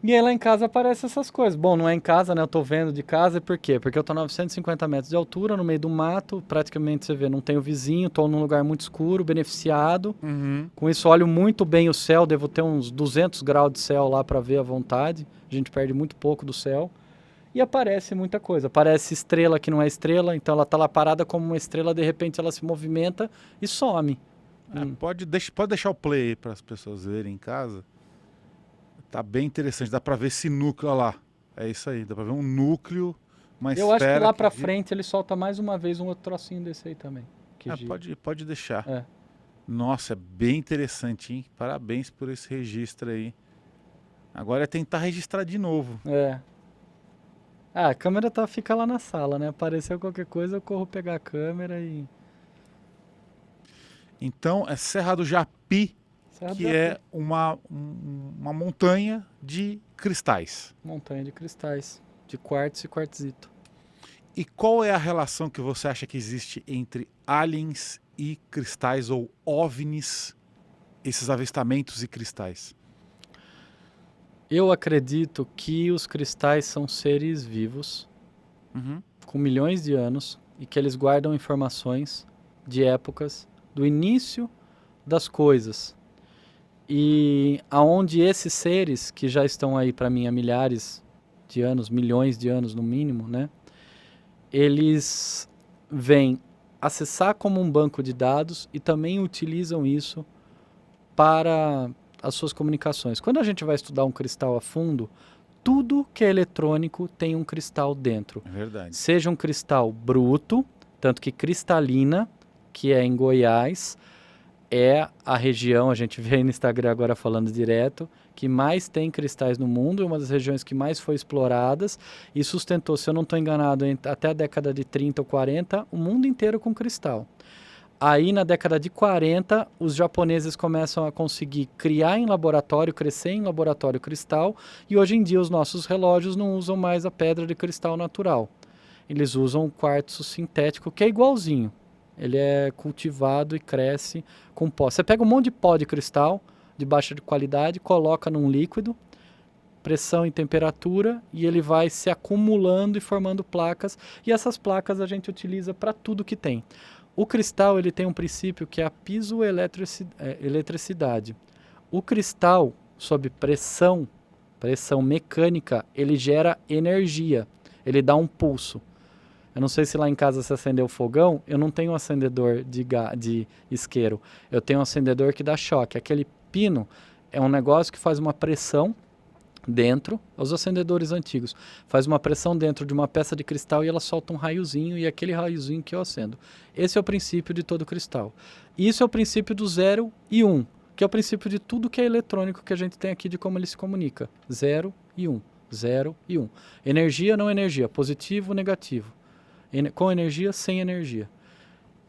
E aí lá em casa aparecem essas coisas. Bom, não é em casa, né? Eu tô vendo de casa. Por quê? Porque eu tô a 950 metros de altura, no meio do mato. Praticamente, você vê, não tenho vizinho. Tô num lugar muito escuro, beneficiado. Com isso, olho muito bem o céu. Devo ter uns 200 graus de céu lá para ver à vontade. A gente perde muito pouco do céu. E aparece muita coisa. Aparece estrela que não é estrela. Então ela tá lá parada como uma estrela. De repente ela se movimenta e some. Pode deixar o play aí para as pessoas verem em casa. Tá bem interessante, dá pra ver esse núcleo, olha lá. É isso aí, dá pra ver um núcleo, uma esfera. Eu acho que lá pra frente ele solta mais uma vez um outro trocinho desse aí também. Pode deixar. Nossa, é bem interessante, hein? Parabéns por esse registro aí. Agora é tentar registrar de novo. A câmera fica lá na sala, né? Apareceu qualquer coisa, eu corro pegar a câmera e... Então, é Serra do Japi, que é uma montanha de cristais. Montanha de cristais, de quartzo e quartzito. E qual é a relação que você acha que existe entre aliens e cristais, ou OVNIs, esses avistamentos e cristais? Eu acredito que os cristais são seres vivos, com milhões de anos, e que eles guardam informações de épocas, do início das coisas. E aonde esses seres, que já estão aí para mim há milhares de anos, milhões de anos no mínimo, né? Eles vêm acessar como um banco de dados e também utilizam isso para as suas comunicações. Quando a gente vai estudar um cristal a fundo, tudo que é eletrônico tem um cristal dentro. É verdade. Seja um cristal bruto, tanto que Cristalina, que é em Goiás, é a região, a gente vê aí no Instagram agora falando direto, que mais tem cristais no mundo, uma das regiões que mais foi exploradas e sustentou, se eu não estou enganado, até a década de 30 ou 40, o mundo inteiro com cristal. Aí, na década de 40, os japoneses começam a conseguir criar em laboratório, crescer em laboratório cristal, e hoje em dia os nossos relógios não usam mais a pedra de cristal natural. Eles usam o quartzo sintético, que é igualzinho. Ele é cultivado e cresce com pó. Você pega um monte de pó de cristal, de baixa qualidade, coloca num líquido, pressão e temperatura, e ele vai se acumulando e formando placas, e essas placas a gente utiliza para tudo que tem. O cristal ele tem um princípio que é a piezoeletricidade. O cristal, sob pressão mecânica, ele gera energia, ele dá um pulso. Eu não sei se lá em casa você acendeu o fogão, eu não tenho um acendedor de isqueiro, eu tenho um acendedor que dá choque. Aquele pino é um negócio que faz uma pressão dentro, os acendedores antigos, faz uma pressão dentro de uma peça de cristal e ela solta um raiozinho, e é aquele raiozinho que eu acendo. Esse é o princípio de todo cristal. Isso é o princípio do 0 e 1, que é o princípio de tudo que é eletrônico que a gente tem aqui, de como ele se comunica. 0 e 1, 0 e 1. Energia, não energia, positivo, negativo. Com energia, sem energia.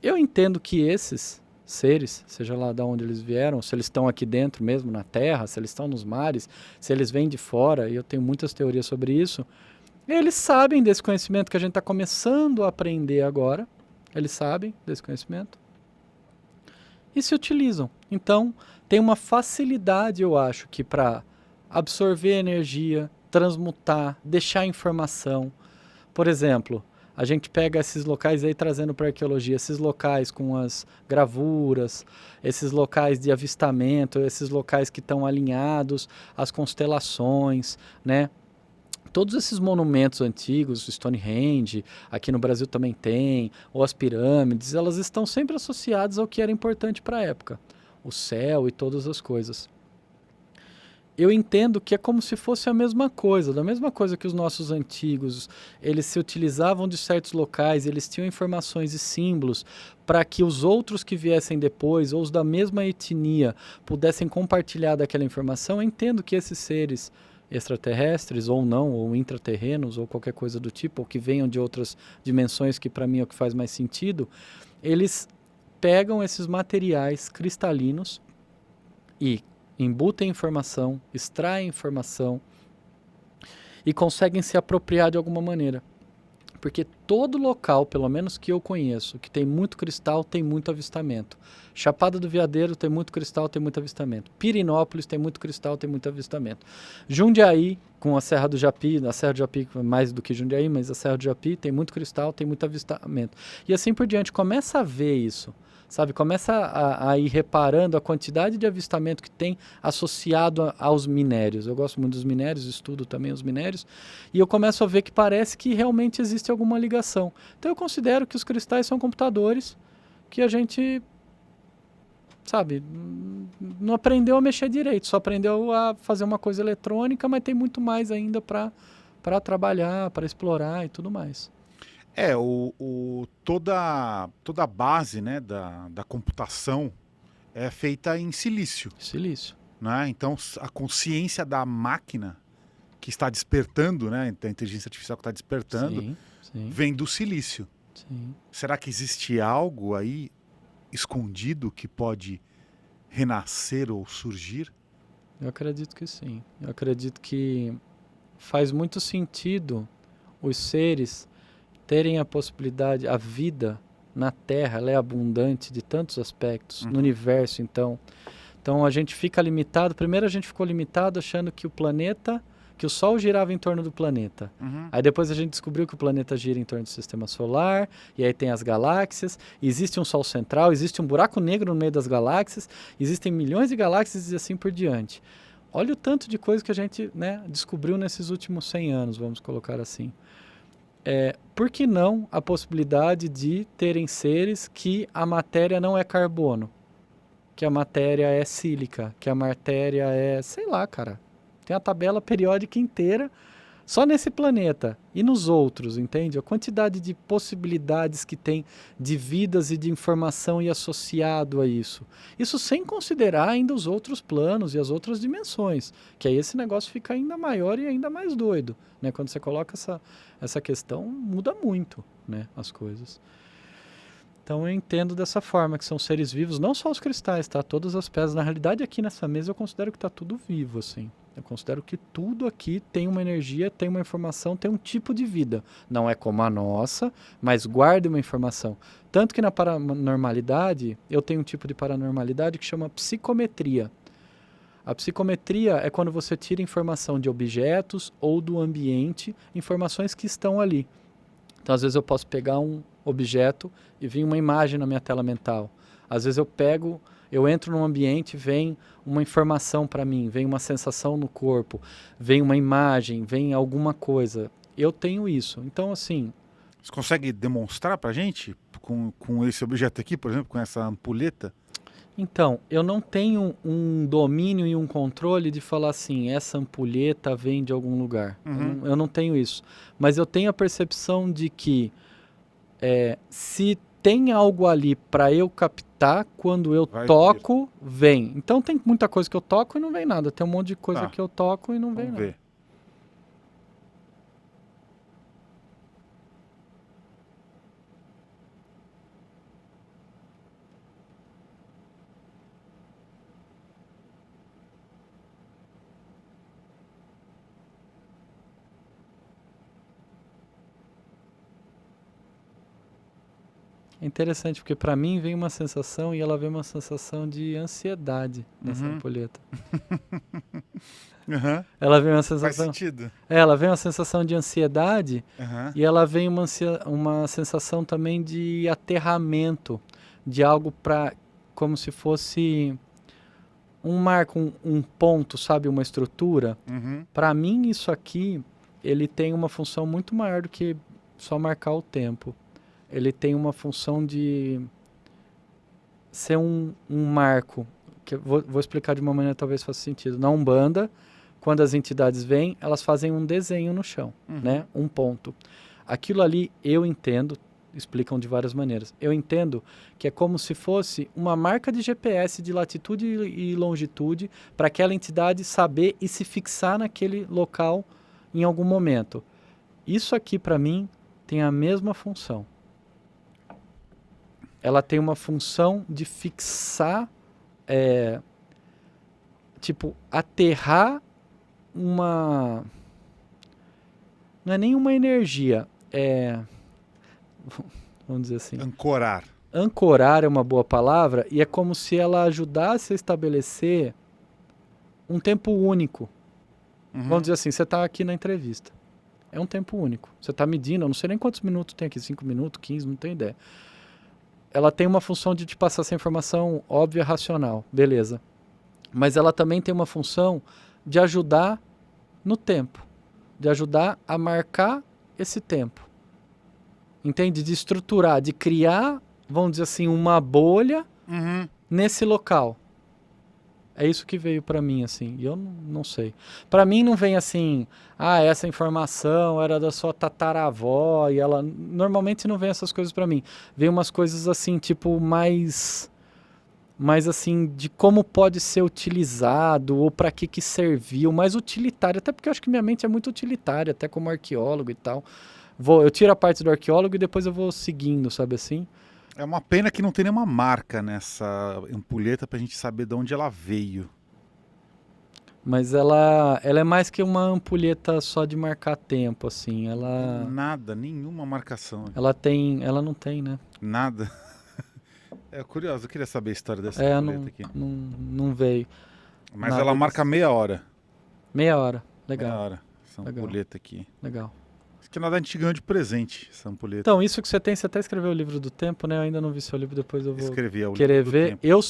Eu entendo que esses seres, seja lá de onde eles vieram, se eles estão aqui dentro mesmo, na Terra, se eles estão nos mares, se eles vêm de fora, e eu tenho muitas teorias sobre isso, eles sabem desse conhecimento que a gente está começando a aprender agora, eles sabem desse conhecimento e se utilizam. Então, tem uma facilidade, eu acho, que para absorver energia, transmutar, deixar informação. Por exemplo, a gente pega esses locais aí trazendo para a arqueologia, esses locais com as gravuras, esses locais de avistamento, esses locais que estão alinhados, as constelações, né? Todos esses monumentos antigos, Stonehenge, aqui no Brasil também tem, ou as pirâmides, elas estão sempre associadas ao que era importante para a época, o céu e todas as coisas. Eu entendo que é como se fosse a mesma coisa, da mesma coisa que os nossos antigos, eles se utilizavam de certos locais, eles tinham informações e símbolos para que os outros que viessem depois, ou os da mesma etnia, pudessem compartilhar daquela informação. Eu entendo que esses seres extraterrestres, ou não, ou intraterrenos, ou qualquer coisa do tipo, ou que venham de outras dimensões, que para mim é o que faz mais sentido, eles pegam esses materiais cristalinos e embutem informação, extraem informação e conseguem se apropriar de alguma maneira. Porque todo local, pelo menos que eu conheço, que tem muito cristal, tem muito avistamento. Chapada do Veadeiro tem muito cristal, tem muito avistamento. Pirinópolis tem muito cristal, tem muito avistamento. Jundiaí, com a Serra do Japi, a Serra do Japi mais do que Jundiaí, mas a Serra do Japi tem muito cristal, tem muito avistamento. E assim por diante, começa a ver isso. Sabe, começa a ir reparando a quantidade de avistamento que tem associado aos minérios. Eu gosto muito dos minérios, estudo também os minérios, e eu começo a ver que parece que realmente existe alguma ligação. Então eu considero que os cristais são computadores que a gente, sabe, não aprendeu a mexer direito, só aprendeu a fazer uma coisa eletrônica, mas tem muito mais ainda para trabalhar, para explorar e tudo mais. Toda a base, né, da computação é feita em silício. Silício. Né? Então, a consciência da máquina que está despertando, né, da inteligência artificial que está despertando, Sim. vem do silício. Sim. Será que existe algo aí escondido que pode renascer ou surgir? Eu acredito que sim. Eu acredito que faz muito sentido os seres terem a possibilidade, a vida na Terra, ela é abundante de tantos aspectos, no universo, então a gente fica limitado, primeiro a gente ficou limitado achando que que o Sol girava em torno do planeta, aí depois a gente descobriu que o planeta gira em torno do sistema solar, e aí tem as galáxias, existe um Sol central, existe um buraco negro no meio das galáxias, existem milhões de galáxias e assim por diante. Olha o tanto de coisa que a gente, né, descobriu nesses últimos 100 anos, vamos colocar assim. Por que não a possibilidade de terem seres que a matéria não é carbono? que a matéria é sílica, que a matéria é, sei lá, cara. Tem a tabela periódica inteira só nesse planeta e nos outros, entende? A quantidade de possibilidades que tem de vidas e de informação e associado a isso. Isso sem considerar ainda os outros planos e as outras dimensões, que aí esse negócio fica ainda maior e ainda mais doido, né? Quando você coloca essa questão, muda muito, né, as coisas. Então eu entendo dessa forma, que são seres vivos, não só os cristais, tá? Todas as pedras. Na realidade, aqui nessa mesa eu considero que está tudo vivo, assim. Eu considero que tudo aqui tem uma energia, tem uma informação, tem um tipo de vida. Não é como a nossa, mas guarda uma informação. Tanto que na paranormalidade, eu tenho um tipo de paranormalidade que chama psicometria. A psicometria é quando você tira informação de objetos ou do ambiente, informações que estão ali. Então, às vezes eu posso pegar um objeto e vir uma imagem na minha tela mental. Às vezes eu entro num ambiente, vem uma informação para mim, vem uma sensação no corpo, vem uma imagem, vem alguma coisa. Eu tenho isso. Então, assim... Você consegue demonstrar pra gente com esse objeto aqui, por exemplo, com essa ampulheta? Então, eu não tenho um domínio e um controle de falar assim, essa ampulheta vem de algum lugar. Uhum. Eu não tenho isso. Mas eu tenho a percepção de que se tem algo ali para eu captar, quando eu toco, vem. Então tem muita coisa que eu toco e não vem nada. Tem um monte de coisa que eu toco e não vem nada. Ver. É interessante, porque para mim vem uma sensação e ela vem uma sensação de ansiedade nessa ampulheta. Uhum. Ela vem uma sensação... Faz sentido. Ela vem uma sensação de ansiedade e ela vem uma sensação também de aterramento, de algo como se fosse um marco, um ponto, sabe? Uma estrutura. Uhum. Para mim, isso aqui, ele tem uma função muito maior do que só marcar o tempo. Ele tem uma função de ser um marco, que eu vou explicar de uma maneira que talvez faça sentido. Na Umbanda, quando as entidades vêm, elas fazem um desenho no chão, né? Um ponto. Aquilo ali, eu entendo, explicam de várias maneiras. Eu entendo que é como se fosse uma marca de GPS de latitude e longitude para aquela entidade saber e se fixar naquele local em algum momento. Isso aqui, para mim, tem a mesma função. Ela tem uma função de fixar, aterrar uma... Não é nenhuma energia, vamos dizer assim... Ancorar. Ancorar é uma boa palavra, e é como se ela ajudasse a estabelecer um tempo único. Vamos dizer assim, você está aqui na entrevista. É um tempo único. Você está medindo, eu não sei nem quantos minutos tem aqui, 5 minutos, 15, não tenho ideia. Ela tem uma função de te passar essa informação óbvia, racional, beleza. Mas ela também tem uma função de ajudar no tempo, de ajudar a marcar esse tempo. Entende? De estruturar, de criar, vamos dizer assim, uma bolha nesse local. É isso que veio para mim, assim, e eu não sei. Para mim não vem assim, essa informação era da sua tataravó, e ela... Normalmente não vem essas coisas para mim. Vem umas coisas assim, tipo, mais assim, de como pode ser utilizado, ou para que serviu, mais utilitário, até porque eu acho que minha mente é muito utilitária, até como arqueólogo e tal. Eu tiro a parte do arqueólogo e depois eu vou seguindo, sabe assim? É uma pena que não tem nenhuma marca nessa ampulheta pra gente saber de onde ela veio. Mas ela é mais que uma ampulheta só de marcar tempo, assim. Ela... Nada, nenhuma marcação. Ela não tem, né? Nada. É curioso, eu queria saber a história dessa ampulheta aqui. Não veio. Mas nada ela marca meia hora. Meia hora, legal. Meia hora, essa ampulheta aqui. Legal. Isso que na verdade a gente ganhou de presente, essa ampulheta. Então, isso que você tem, você até escreveu o livro do tempo, né? Eu ainda não vi seu livro, depois eu vou Escrevi, é o querer livro do ver. tempo. Eu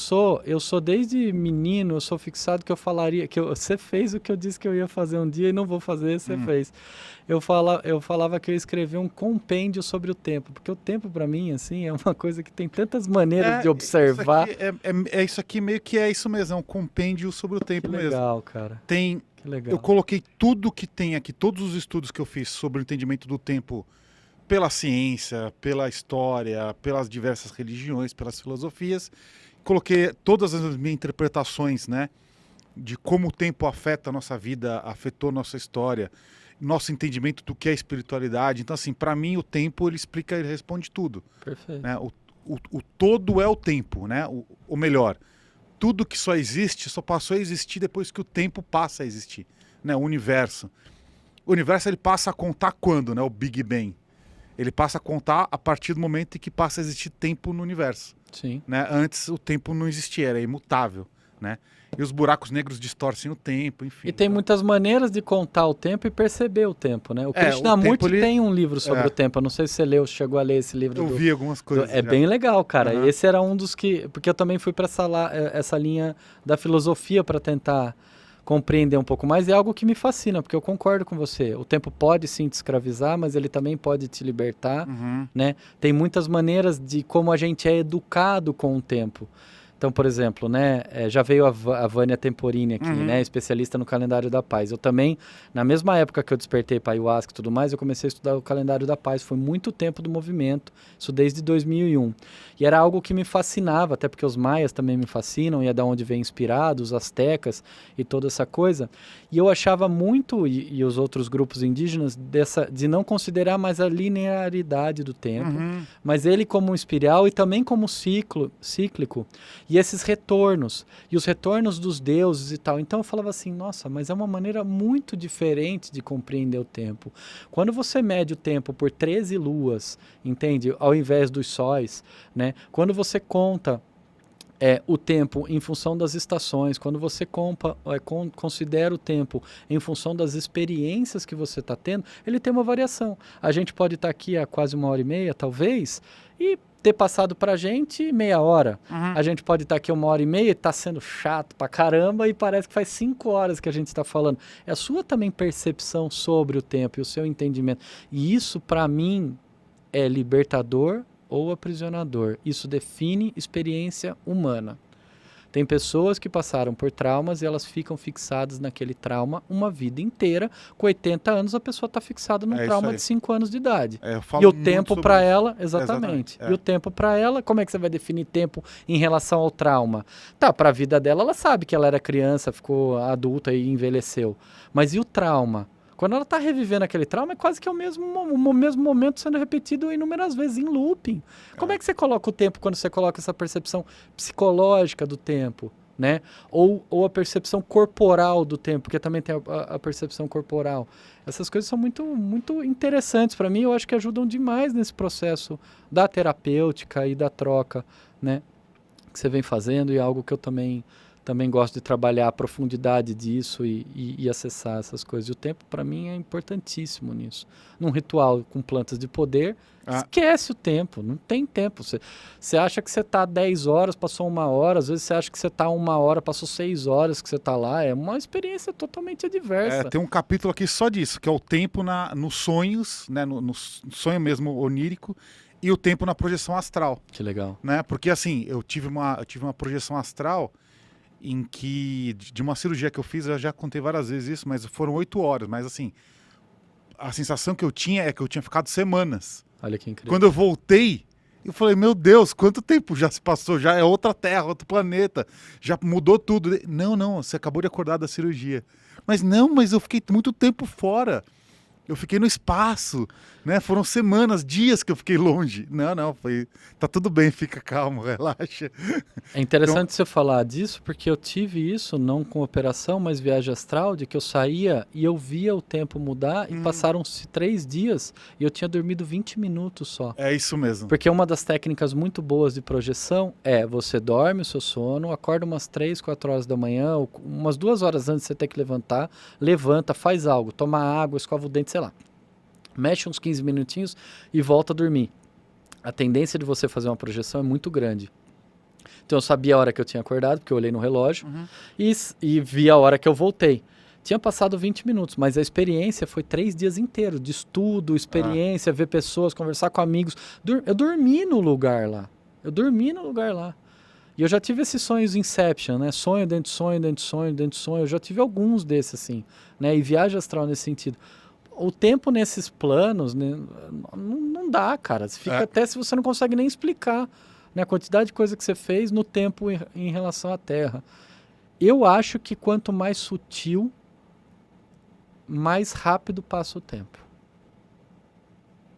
sou desde menino, eu sou fixado que eu falaria, você fez o que eu disse que eu ia fazer um dia e não vou fazer, você fez. Eu falava que eu ia escrever um compêndio sobre o tempo, porque o tempo para mim, assim, é uma coisa que tem tantas maneiras de observar. Isso aqui meio que é isso mesmo, é um compêndio sobre o tempo Que mesmo. legal, cara. Tem, Que legal. eu coloquei tudo que tem aqui, todos os estudos que eu fiz sobre o entendimento do tempo pela ciência, pela história, pelas diversas religiões, pelas filosofias. Coloquei todas as minhas interpretações, né, de como o tempo afeta a nossa vida, afetou nossa história, nosso entendimento do que é espiritualidade. Então, assim, para mim o tempo ele explica, ele responde tudo. Perfeito. Né? O todo é o tempo, né? O melhor, tudo que só existe só passou a existir depois que o tempo passa a existir, né? O universo ele passa a contar quando, né? O Big Bang, ele passa a contar a partir do momento em que passa a existir tempo no universo. Sim. Né? Antes o tempo não existia, era imutável, né? E os buracos negros distorcem o tempo, enfim. E tem muitas maneiras de contar o tempo e perceber o tempo, né? O Krishnamurti tem um livro sobre o tempo. Eu não sei se você chegou a ler esse livro. Eu vi algumas coisas. É bem legal, cara. Esse era um dos que... Porque eu também fui para essa linha da filosofia para tentar compreender um pouco mais. É algo que me fascina, porque eu concordo com você. O tempo pode sim te escravizar, mas ele também pode te libertar, né? Tem muitas maneiras de como a gente é educado com o tempo. Então, por exemplo, né, já veio a Vânia Temporini aqui, né, especialista no calendário da paz. Eu também, na mesma época que eu despertei para ayahuasca e tudo mais, eu comecei a estudar o calendário da paz. Foi muito tempo do movimento, isso desde 2001. E era algo que me fascinava, até porque os maias também me fascinam, e é da onde vem inspirado, os astecas e toda essa coisa. E eu achava muito, e os outros grupos indígenas, de não considerar mais a linearidade do tempo, mas ele como um espiral e também como cíclico. E esses retornos, e os retornos dos deuses e tal. Então eu falava assim, nossa, mas é uma maneira muito diferente de compreender o tempo. Quando você mede o tempo por 13 luas, entende? Ao invés dos sóis, né? Quando você conta o tempo em função das estações, quando você considera o tempo em função das experiências que você está tendo, ele tem uma variação. A gente pode estar aqui há quase 1h30, talvez, e ter passado pra gente meia hora. A gente pode estar aqui 1h30 e tá sendo chato pra caramba e parece que faz 5 horas que a gente está falando. É a sua também percepção sobre o tempo e o seu entendimento. E isso, para mim, é libertador ou aprisionador. Isso define experiência humana. Tem pessoas que passaram por traumas e elas ficam fixadas naquele trauma uma vida inteira. Com 80 anos, a pessoa está fixada num trauma de 5 anos de idade. E o tempo para ela, exatamente. E o tempo para ela, como é que você vai definir tempo em relação ao trauma? Tá, para a vida dela, ela sabe que ela era criança, ficou adulta e envelheceu. Mas e o trauma? Quando ela está revivendo aquele trauma, é quase que o mesmo momento sendo repetido inúmeras vezes, em looping. Como é que você coloca o tempo quando você coloca essa percepção psicológica do tempo, né? Ou a percepção corporal do tempo, porque também tem a percepção corporal. Essas coisas são muito, muito interessantes para mim. Eu acho que ajudam demais nesse processo da terapêutica e da troca, né? Que você vem fazendo, e é algo que eu também gosto de trabalhar a profundidade disso e acessar essas coisas. E o tempo, para mim, é importantíssimo nisso. Num ritual com plantas de poder, esquece o tempo, não tem tempo. Você acha que você está 10 horas, passou 1 hora, às vezes você acha que você está 1 hora, passou 6 horas que você está lá. É uma experiência totalmente adversa. Tem um capítulo aqui só disso, que é o tempo nos sonhos, né, no sonho mesmo onírico, e o tempo na projeção astral. Que legal. Né? Porque assim, eu tive uma projeção astral em que, de uma cirurgia que eu fiz, eu já contei várias vezes isso, mas foram 8 horas, mas assim, a sensação que eu tinha é que eu tinha ficado semanas. Olha que incrível. Quando eu voltei, eu falei, meu Deus, quanto tempo já se passou, já é outra terra, outro planeta, já mudou tudo. Não, você acabou de acordar da cirurgia. Mas eu fiquei muito tempo fora. Eu fiquei no espaço, né? Foram semanas, dias que eu fiquei longe. Tá tudo bem, fica calmo, relaxa. É interessante você falar disso, porque eu tive isso, não com operação, mas viagem astral, de que eu saía e eu via o tempo mudar e passaram-se 3 dias e eu tinha dormido 20 minutos só. É isso mesmo. Porque uma das técnicas muito boas de projeção é você dorme o seu sono, acorda umas 3, 4 horas da manhã, umas 2 horas antes de você ter que levantar, levanta, faz algo, toma água, escova o dente, sei lá. mexe uns 15 minutinhos e volta a dormir. A tendência de você fazer uma projeção é muito grande. Então eu sabia a hora que eu tinha acordado, porque eu olhei no relógio, e vi a hora que eu voltei. Tinha passado 20 minutos, mas a experiência foi 3 dias inteiros, de estudo, experiência, ver pessoas, conversar com amigos. Eu dormi no lugar lá. E eu já tive esses sonhos Inception, né? Sonho dentro de sonho, dentro de sonho, dentro de sonho. Eu já tive alguns desses, assim, né? E viagem astral nesse sentido. O tempo nesses planos, né? Não dá, cara. Fica até se você não consegue nem explicar, né? A quantidade de coisa que você fez no tempo em relação à Terra. Eu acho que quanto mais sutil, mais rápido passa o tempo.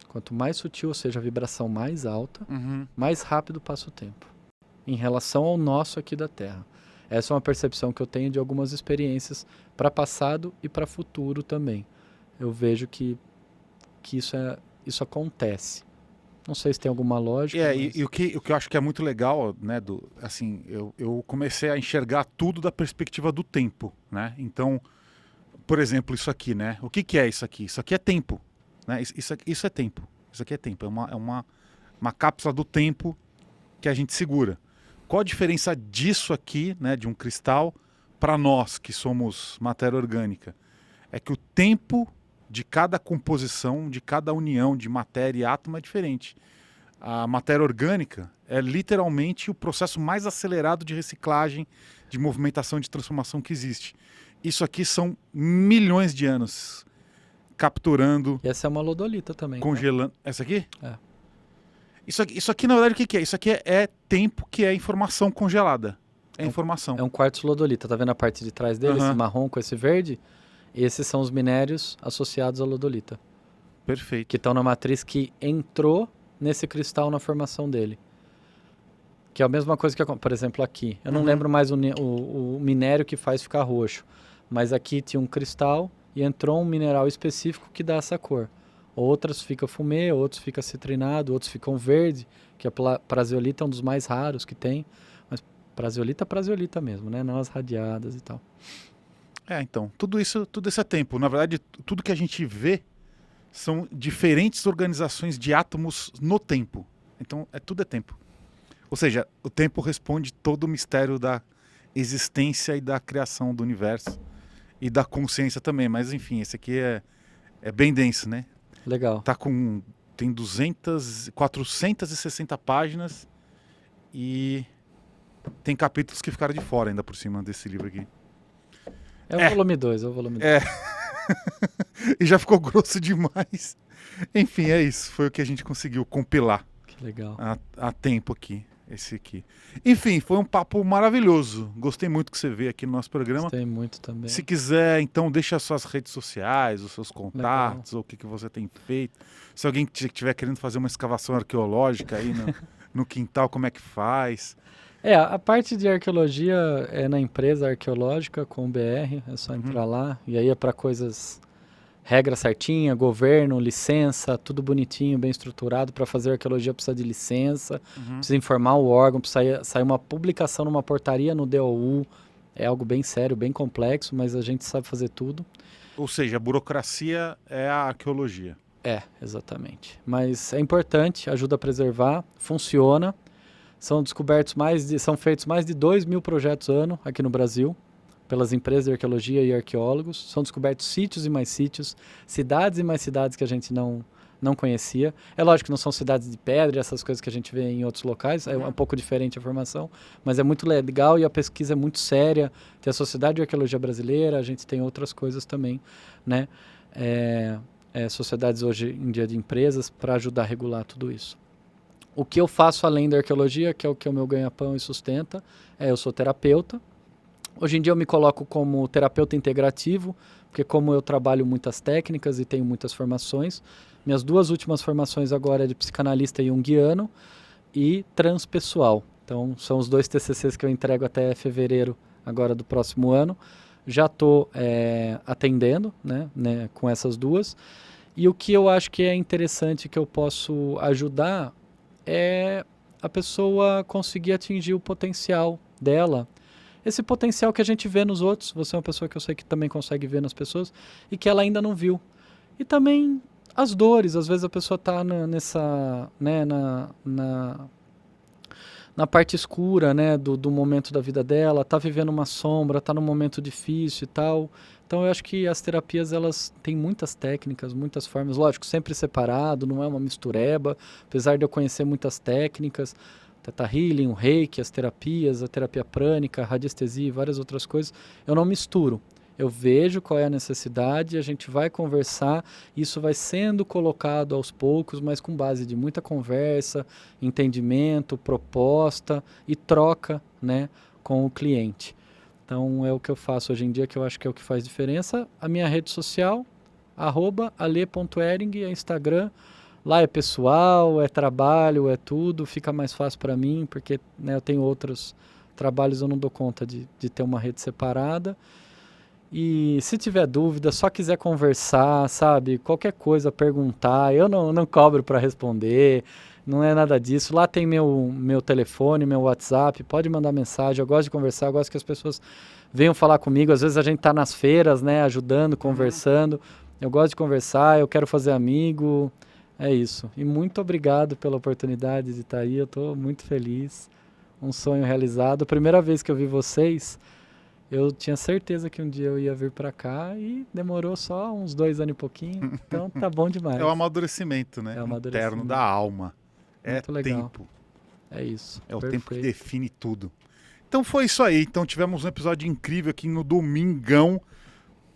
Quanto mais sutil, ou seja, a vibração mais alta, mais rápido passa o tempo. Em relação ao nosso aqui da Terra. Essa é uma percepção que eu tenho de algumas experiências para passado e para futuro também. Eu vejo que isso acontece. Não sei se tem alguma lógica. Mas... E o que eu acho que é muito legal, né, assim, eu comecei a enxergar tudo da perspectiva do tempo, né? Então, por exemplo, isso aqui, né? O que é isso aqui? Isso aqui é tempo, né? Isso é tempo. Isso aqui é tempo. É uma cápsula do tempo que a gente segura. Qual a diferença disso aqui, né, de um cristal, para nós que somos matéria orgânica? É que o tempo de cada composição, de cada união de matéria e átomo é diferente. A matéria orgânica é literalmente o processo mais acelerado de reciclagem, de movimentação, de transformação que existe. Isso aqui são milhões de anos capturando... E essa é uma lodolita também. Congelando... Tá? Essa aqui? É. Isso aqui, na verdade, o que é? Isso aqui é tempo, que é informação congelada. É informação. É um quartzo lodolita. Tá vendo a parte de trás dele? Esse marrom com esse verde? Esses são os minérios associados à lodolita. Perfeito. Que estão na matriz que entrou nesse cristal na formação dele. Que é a mesma coisa que, por exemplo, aqui. Eu não lembro mais o minério que faz ficar roxo. Mas aqui tinha um cristal e entrou um mineral específico que dá essa cor. Outras fica fumê, outros fica citrinado, outros ficam verde, que a praseolita é um dos mais raros que tem. Mas praseolita mesmo, né? Não as radiadas e tal. Então, tudo isso é tempo. Na verdade, tudo que a gente vê são diferentes organizações de átomos no tempo. Então, tudo é tempo. Ou seja, o tempo responde todo o mistério da existência e da criação do universo. E da consciência também. Mas, enfim, esse aqui é bem denso, né? Legal. Tem 460 páginas e tem capítulos que ficaram de fora ainda por cima desse livro aqui. É o volume 2, E já ficou grosso demais. Enfim, é isso. Foi o que a gente conseguiu compilar. Que legal. A tempo aqui, esse aqui. Enfim, foi um papo maravilhoso. Gostei muito que você veio aqui no nosso programa. Gostei muito também. Se quiser, então, deixa as suas redes sociais, os seus contatos, ou o que você tem feito. Se alguém estiver querendo fazer uma escavação arqueológica aí no quintal, como é que faz? A parte de arqueologia é na empresa arqueológica com BR, é só entrar lá. E aí é para coisas, regra certinha, governo, licença, tudo bonitinho, bem estruturado. Para fazer arqueologia precisa de licença, precisa informar o órgão, precisa sair uma publicação numa portaria no DOU. É algo bem sério, bem complexo, mas a gente sabe fazer tudo. Ou seja, a burocracia é a arqueologia. Exatamente. Mas é importante, ajuda a preservar, funciona. São feitos mais de 2.000 projetos ano aqui no Brasil, pelas empresas de arqueologia e arqueólogos. São descobertos sítios e mais sítios, cidades e mais cidades que a gente não conhecia. É lógico que não são cidades de pedra, essas coisas que a gente vê em outros locais, é um pouco diferente a formação, mas é muito legal e a pesquisa é muito séria. Tem a Sociedade de Arqueologia Brasileira, a gente tem outras coisas também, né? Sociedades hoje em dia de empresas para ajudar a regular tudo isso. O que eu faço além da arqueologia, que é o que o meu ganha-pão e sustenta, eu sou terapeuta. Hoje em dia eu me coloco como terapeuta integrativo, porque como eu trabalho muitas técnicas e tenho muitas formações, minhas 2 últimas formações agora é de psicanalista junguiano e transpessoal. Então são os 2 TCCs que eu entrego até fevereiro agora do próximo ano. Já estou atendendo, né, com essas 2. E o que eu acho que é interessante que eu posso ajudar é a pessoa conseguir atingir o potencial dela. Esse potencial que a gente vê nos outros, você é uma pessoa que eu sei que também consegue ver nas pessoas, e que ela ainda não viu. E também as dores, às vezes a pessoa está nessa, né, na parte escura, né, do momento da vida dela, está vivendo uma sombra, está num momento difícil e tal. Então eu acho que as terapias, elas têm muitas técnicas, muitas formas, lógico, sempre separado, não é uma mistureba, apesar de eu conhecer muitas técnicas, Theta Healing, o Reiki, as terapias, a terapia prânica, a radiestesia e várias outras coisas, eu não misturo. Eu vejo qual é a necessidade, a gente vai conversar, isso vai sendo colocado aos poucos, mas com base de muita conversa, entendimento, proposta e troca, né, com o cliente. Então é o que eu faço hoje em dia, que eu acho que é o que faz diferença. A minha rede social, @ale.ering, é Instagram. Lá é pessoal, é trabalho, é tudo, fica mais fácil para mim, porque, né, eu tenho outros trabalhos, eu não dou conta de ter uma rede separada. E se tiver dúvida, só quiser conversar, sabe? Qualquer coisa, perguntar. Eu não cobro para responder, não é nada disso. Lá tem meu telefone, meu WhatsApp, pode mandar mensagem. Eu gosto de conversar, eu gosto que as pessoas venham falar comigo. Às vezes a gente tá nas feiras, né, ajudando, conversando. Eu gosto de conversar, eu quero fazer amigo. É isso. E muito obrigado pela oportunidade de estar aí. Eu estou muito feliz. Um sonho realizado. Primeira vez que eu vi vocês, eu tinha certeza que um dia eu ia vir para cá e demorou só uns 2 anos e pouquinho. Então tá bom demais. É o amadurecimento, né? É o Interno amadurecimento. da alma. Muito É legal. tempo. É isso. É o Perfeito. tempo que define tudo. Então foi isso aí. Então tivemos um episódio incrível aqui no Domingão.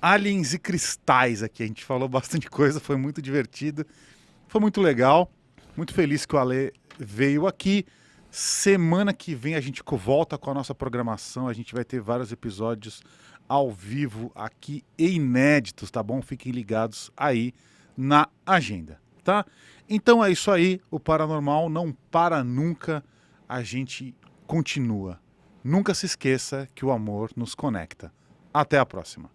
Aliens e cristais aqui. A gente falou bastante coisa, foi muito divertido. Foi muito legal. Muito feliz que o Ale veio aqui. Semana que vem a gente volta com a nossa programação. A gente vai ter vários episódios ao vivo aqui e inéditos, tá bom? Fiquem ligados aí na agenda, tá? Então é isso aí. O Paranormal não para nunca. A gente continua. Nunca se esqueça que o amor nos conecta. Até a próxima.